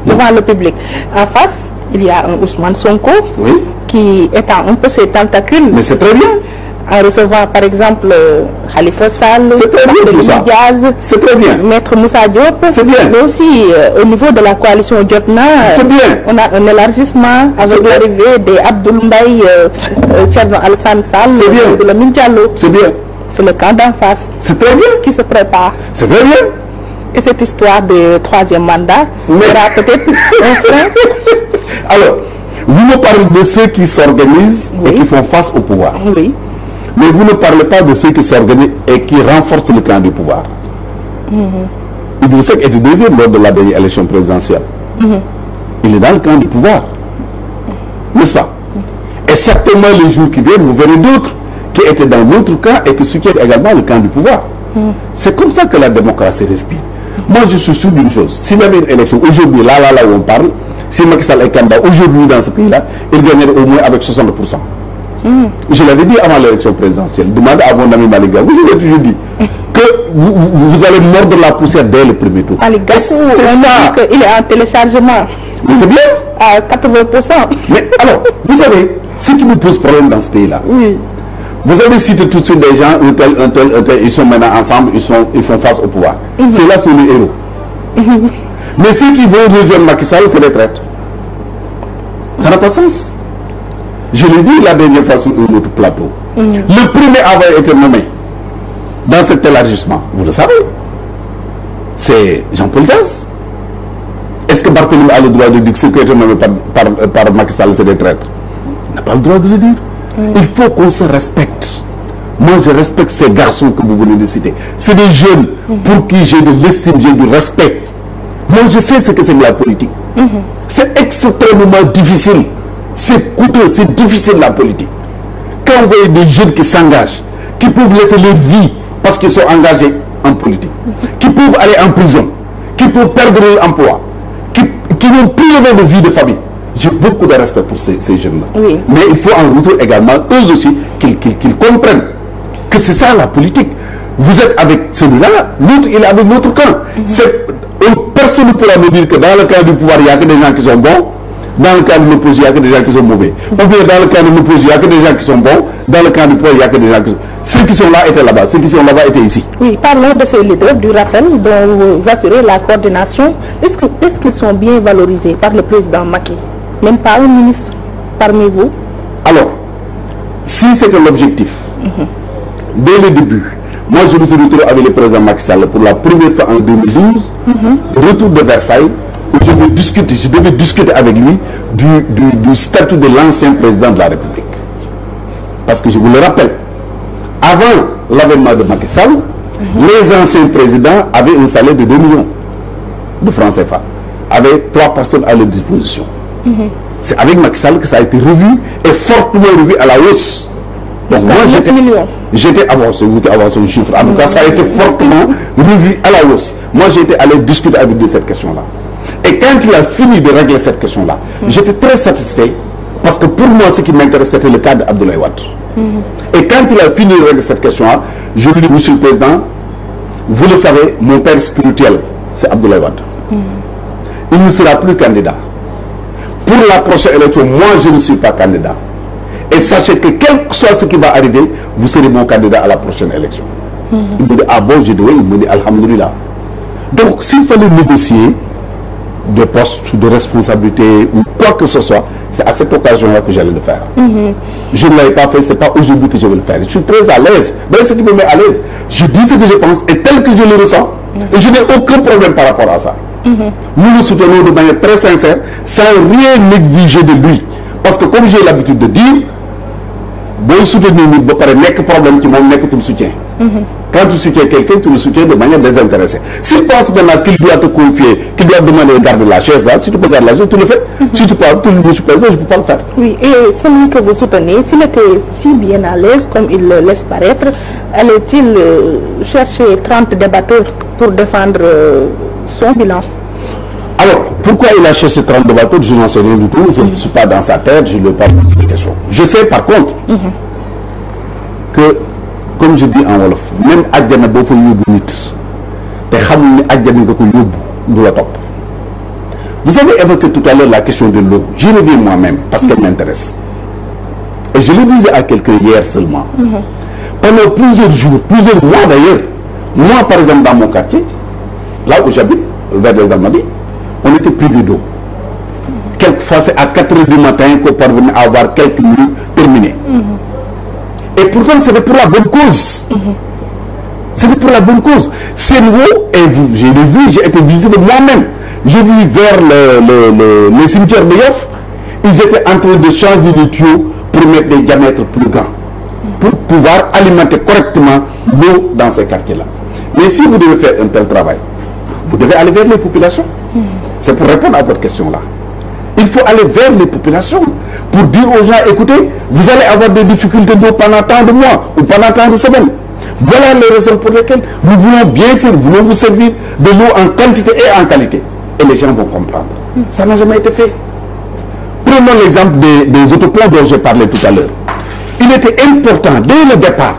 Devant le public. En face, il y a un Ousmane Sonko qui étend un peu ses tentacules. Mais c'est très bien. En recevant par exemple Khalifa Sall, Diaz, c'est très bien. Maître Moussa Diop, c'est bien. Mais aussi au niveau de la coalition Diopna, c'est bien. On a un élargissement avec l'arrivée des Abdoul Mbaye, Thierno Alassane Sall, de la Diallo. C'est bien. C'est le camp d'en face. C'est très bien. Qui se prépare. C'est très bien. Et cette histoire de troisième mandat sera peut-être un frein. Alors, vous me parlez de ceux qui s'organisent et qui font face au pouvoir. Oui. Mais vous ne parlez pas de ceux qui s'organisent et qui renforcent le camp du pouvoir. Idrissa Seck était deuxième lors de la dernière élection présidentielle. Il est dans le camp du pouvoir. N'est-ce pas? Et certainement les jours qui viennent, vous verrez d'autres qui étaient dans l'autre camp et qui soutiennent également le camp du pouvoir. C'est comme ça que la démocratie respire. Moi, je suis sûr d'une chose. S'il y avait une élection aujourd'hui, là où on parle, si Macky Sall est candidat aujourd'hui dans ce pays-là, il gagnerait au moins avec 60%. Je l'avais dit avant l'élection présidentielle. Demandez à mon ami Maliga. Oui, je l'ai toujours dit que vous allez mordre la poussière dès le premier tour. Maliga, c'est ça. Il est en téléchargement. Mais c'est bien. À 80%. Mais alors, vous savez, ce qui me pose problème dans ce pays-là, vous avez cité tout de suite des gens, un tel, ils sont maintenant ensemble, ils font face au pouvoir. C'est là sont les héros. Mais ceux qui vont rejoindre Macky Sall, c'est les traîtres. Ça n'a pas de sens. Je l'ai dit la dernière fois sur un autre plateau. Le premier à avoir été nommé dans cet élargissement, vous le savez, c'est Jean-Paul Diaz. Est-ce que Barthélémy a le droit de dire que ceux qui ont été nommés par Macky Sall, c'est des traîtres? Il n'a pas le droit de le dire. Il faut qu'on se respecte. Moi, je respecte ces garçons que vous venez de citer. C'est des jeunes pour qui j'ai de l'estime, j'ai du respect. Moi, je sais ce que c'est que la politique. C'est extrêmement difficile. C'est coûteux, c'est difficile la politique. Quand vous voyez des jeunes qui s'engagent, qui peuvent laisser leur vie parce qu'ils sont engagés en politique, qui peuvent aller en prison, qui peuvent perdre leur emploi, qui vont priver de vie de famille. J'ai beaucoup de respect pour ces jeunes-là. Oui. Mais il faut en retour également, eux aussi, qu'ils comprennent que c'est ça la politique. Vous êtes avec celui-là, l'autre, il est avec l'autre camp. Personne ne pourra me dire que dans le cas du pouvoir, il n'y a que des gens qui sont bons. Dans le cas de l'opposition, il n'y a que des gens qui sont mauvais. Ou bien dans le cas de l'opposition, il n'y a que des gens qui sont bons. Dans le cas du pouvoir, il n'y a que des gens qui sont... Ceux qui sont là étaient là-bas. Ceux qui sont là-bas étaient ici. Oui, parlons de ces leaders, du rappel dont vous assurez la coordination. Est-ce qu'ils sont bien valorisés par le président Macky? Même pas un ministre parmi vous? Alors, si c'était l'objectif, dès le début, moi je me suis retrouvé avec le président Macky Sall pour la première fois en 2012, retour de Versailles, où je devais discuter avec lui du statut de l'ancien président de la République. Parce que je vous le rappelle, avant l'avènement de Macky Sall, les anciens présidents avaient un salaire de 2 millions de francs CFA, avec 3 personnes à leur disposition. C'est avec Macky Sall que ça a été revu et fortement revu à la hausse. Donc moi j'étais avant, c'est vous qui avancez le chiffre. En tout cas, ça a été fortement revu à la hausse. Moi j'étais allé discuter avec lui de cette question-là. Et quand il a fini de régler cette question-là, j'étais très satisfait parce que pour moi ce qui m'intéressait c'était le cas d'Abdoulaye Wade. Et quand il a fini de régler cette question-là, je lui ai dit, Monsieur le Président, vous le savez, mon père spirituel, c'est Abdoulaye Wade. Il ne sera plus candidat. Pour la prochaine élection, moi je ne suis pas candidat. Et sachez que quel que soit ce qui va arriver, vous serez mon candidat à la prochaine élection. Il me dit, ah bon, j'ai dit oui, il me dit, alhamdoulilah. Donc, s'il fallait négocier de postes, de responsabilité ou quoi que ce soit, c'est à cette occasion-là que j'allais le faire. Je ne l'avais pas fait, c'est pas aujourd'hui que je vais le faire. Je suis très à l'aise. Mais ce qui me met à l'aise, je dis ce que je pense et tel que je le ressens. Et je n'ai aucun problème par rapport à ça. Nous le soutenons de manière très sincère, sans rien exiger de lui. Parce que comme j'ai l'habitude de dire, bon soutenir nit ba pare nekk problème ci moom nekkatul soutien. Quand tu soutiens quelqu'un, tu le soutiens de manière désintéressée. S'il pense maintenant qu'il doit te confier, qu'il doit demander de garder la chaise là, si tu peux garder la chaise, tu le fais. Si tu peux, je suis président, je ne peux pas le faire. Oui, et celui que vous soutenez, s'il était si bien à l'aise comme il le laisse paraître, allait-il chercher 30 débatteurs pour défendre son bilan? Alors, pourquoi il a cherché 30 débatteurs, je n'en sais rien du tout, je ne suis pas dans sa tête, je ne lui ai pas posé de questions. Je sais par contre que, comme je dis en wolof, même àjjana boo fa yóbbu nit te xamul ni àjjana nga ko yóbbu du la topp. Vous avez évoqué tout à l'heure la question de l'eau. J'y reviens moi-même parce qu'elle m'intéresse. Et je le disais à quelqu'un hier seulement. Pendant plusieurs jours, plusieurs mois d'ailleurs, moi par exemple dans mon quartier, là où j'habite, vers les Almadies, on était privé d'eau. Quelquefois c'est à 4 h du matin qu'on parvenait à avoir quelques minutes terminées. Et pourtant c'était pour la bonne cause. C'était pour la bonne cause. C'est l'eau, et j'ai vu, j'ai été visité moi-même. J'ai vu vers le cimetière de Yoff, ils étaient en train de changer les tuyaux pour mettre des diamètres plus grands, pour pouvoir alimenter correctement l'eau dans ces quartiers-là. Mais si vous devez faire un tel travail, vous devez aller vers les populations. C'est pour répondre à votre question-là. Il faut aller vers les populations pour dire aux gens, écoutez, vous allez avoir des difficultés d'eau pendant tant de mois ou pendant tant de semaines. Voilà les raisons pour lesquelles nous voulons bien sûr, voulons vous servir de l'eau en quantité et en qualité. Et les gens vont comprendre. Ça n'a jamais été fait. Prenons l'exemple des autoplans dont j'ai parlé tout à l'heure. Il était important, dès le départ,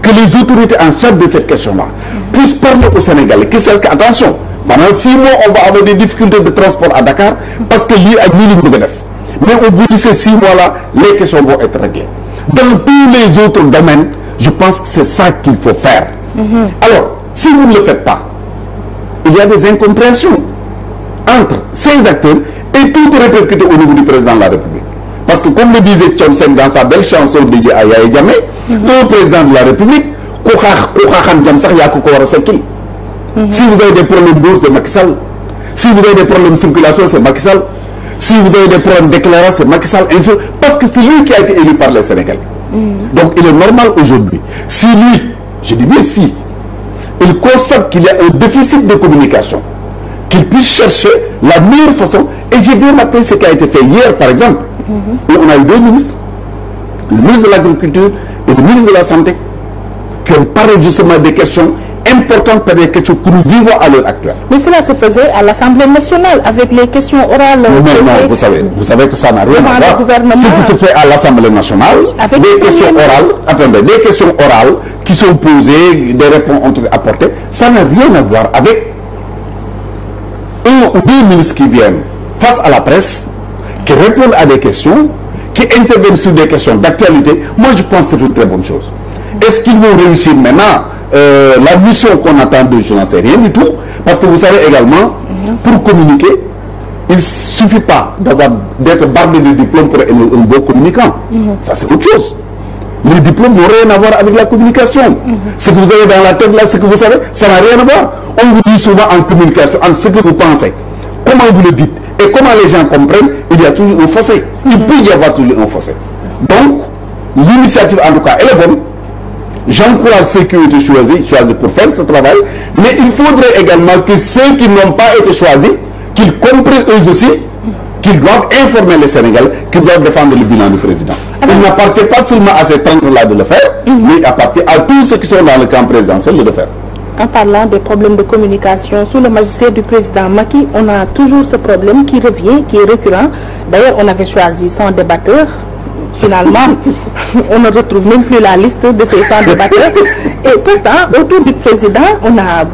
que les autorités en charge de cette question-là puissent parler aux Sénégalais, qui savent qu'attention, pendant 6 mois, on va avoir des difficultés de transport à Dakar parce que l'île a mis le def. Mais au bout de ces 6 mois-là, les questions vont être réglées. Dans tous les autres domaines, je pense que c'est ça qu'il faut faire. Alors, si vous ne le faites pas, il y a des incompréhensions entre ces acteurs et tout répercuté au niveau du président de la République. Parce que comme le disait Tchomsen dans sa belle chanson dédiée à Yaya Jammeh, le président de la République, si vous avez des problèmes d'eau, c'est Macky Sall. Si vous avez des problèmes de circulation, c'est Macky Sall. Si vous avez des problèmes d'éclairage, c'est Macky Sall, parce que c'est lui qui a été élu par les Sénégalais. Donc il est normal aujourd'hui, si lui, je dis bien si, il constate qu'il y a un déficit de communication, qu'il puisse chercher la meilleure façon. Et j'ai bien rappelé ce qui a été fait hier, par exemple, où on a eu deux ministres, le ministre de l'Agriculture et le ministre de la Santé, qui ont parlé justement des questions importantes, par des questions que nous vivons à l'heure actuelle. Mais cela se faisait à l'Assemblée nationale, avec les questions orales. Non, vous savez que ça n'a rien à voir. Ce qui se fait à l'Assemblée nationale, avec des questions orales, attendez, des questions orales qui sont posées, des réponses ont été apportées, ça n'a rien à voir avec un ou deux ministres qui viennent face à la presse, qui répondent à des questions, qui interviennent sur des questions d'actualité. Moi, je pense que c'est une très bonne chose. Est-ce qu'ils vont réussir maintenant la mission qu'on attend d'eux? Je n'en sais rien du tout. Parce que vous savez également, pour communiquer, il ne suffit pas d'être bardé de diplôme pour être un bon communicant. Ça, c'est autre chose. Les diplômes n'ont rien à voir avec la communication. Ce que vous avez dans la tête là, ce que vous savez, ça n'a rien à voir. On vous dit souvent en communication, en ce que vous pensez, comment vous le dites et comment les gens comprennent, il y a toujours un fossé. Il peut y avoir toujours un fossé. Donc, l'initiative en tout cas, elle est bonne. J'encourage ceux qui ont été choisis pour faire ce travail, mais il faudrait également que ceux qui n'ont pas été choisis, qu'ils comprennent eux aussi qu'ils doivent informer les Sénégalais, qu'ils doivent défendre le bilan du président. Il n'appartient pas seulement à ces 30-là de le faire, mais il appartient à tous ceux qui sont dans le camp présidentiel de le faire. En parlant des problèmes de communication, sous le magistère du président Macky, on a toujours ce problème qui revient, qui est récurrent. D'ailleurs, on avait choisi 100 débatteurs. Finalement, on ne retrouve même plus la liste de ces 100 débatteurs. Et pourtant, autour du président, on a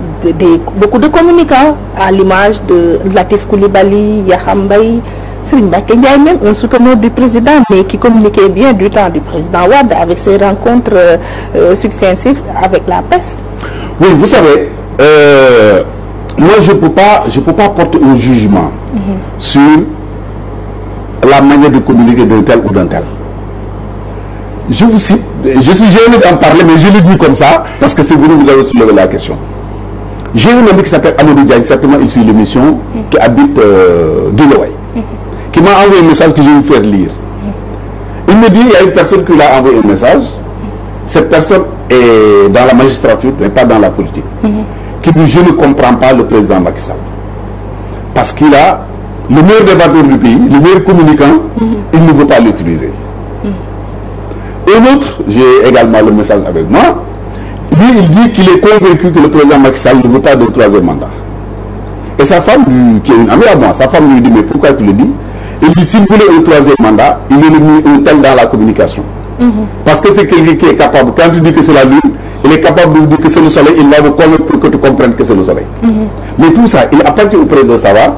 beaucoup de communicants, à l'image de Latif Coulibaly, Yaham Mbaye, Serigne Mbacké Ndiaye, même un souteneur du président, mais qui communiquait bien du temps du président Wade avec ses rencontres successives avec la presse. Oui, vous savez, moi je peux pas porter un jugement sur la manière de communiquer d'un tel ou d'un tel. Je vous cite, je suis gêné d'en parler, mais je le dis comme ça, parce que c'est vous avez soulevé la question. J'ai un ami qui s'appelle Amadou Diagne, certainement il suit l'émission, qui habite Guédiawaye, qui m'a envoyé un message que je vais vous faire lire. Il me dit, il y a une personne qui lui a envoyé un message, cette personne est dans la magistrature, mais pas dans la politique, qui dit, je ne comprends pas le président Macky Sall. Parce qu'il a le meilleur débatteur du pays, le meilleur communicant, il ne veut pas l'utiliser. Et l'autre, j'ai également le message avec moi, lui il dit qu'il est convaincu que le président Macky Sall ne veut pas de troisième mandat. Et sa femme, qui est une amie à moi, sa femme lui dit, mais pourquoi tu le dis? Il dit, s'il voulait un troisième mandat, il est un tel dans la communication. Parce que c'est quelqu'un qui est capable, quand tu dis que c'est la lune, il est capable de dire que c'est le soleil, il va vous convaincre pour que tu comprennes que c'est le soleil. Mais tout ça, il appartient au président Sava.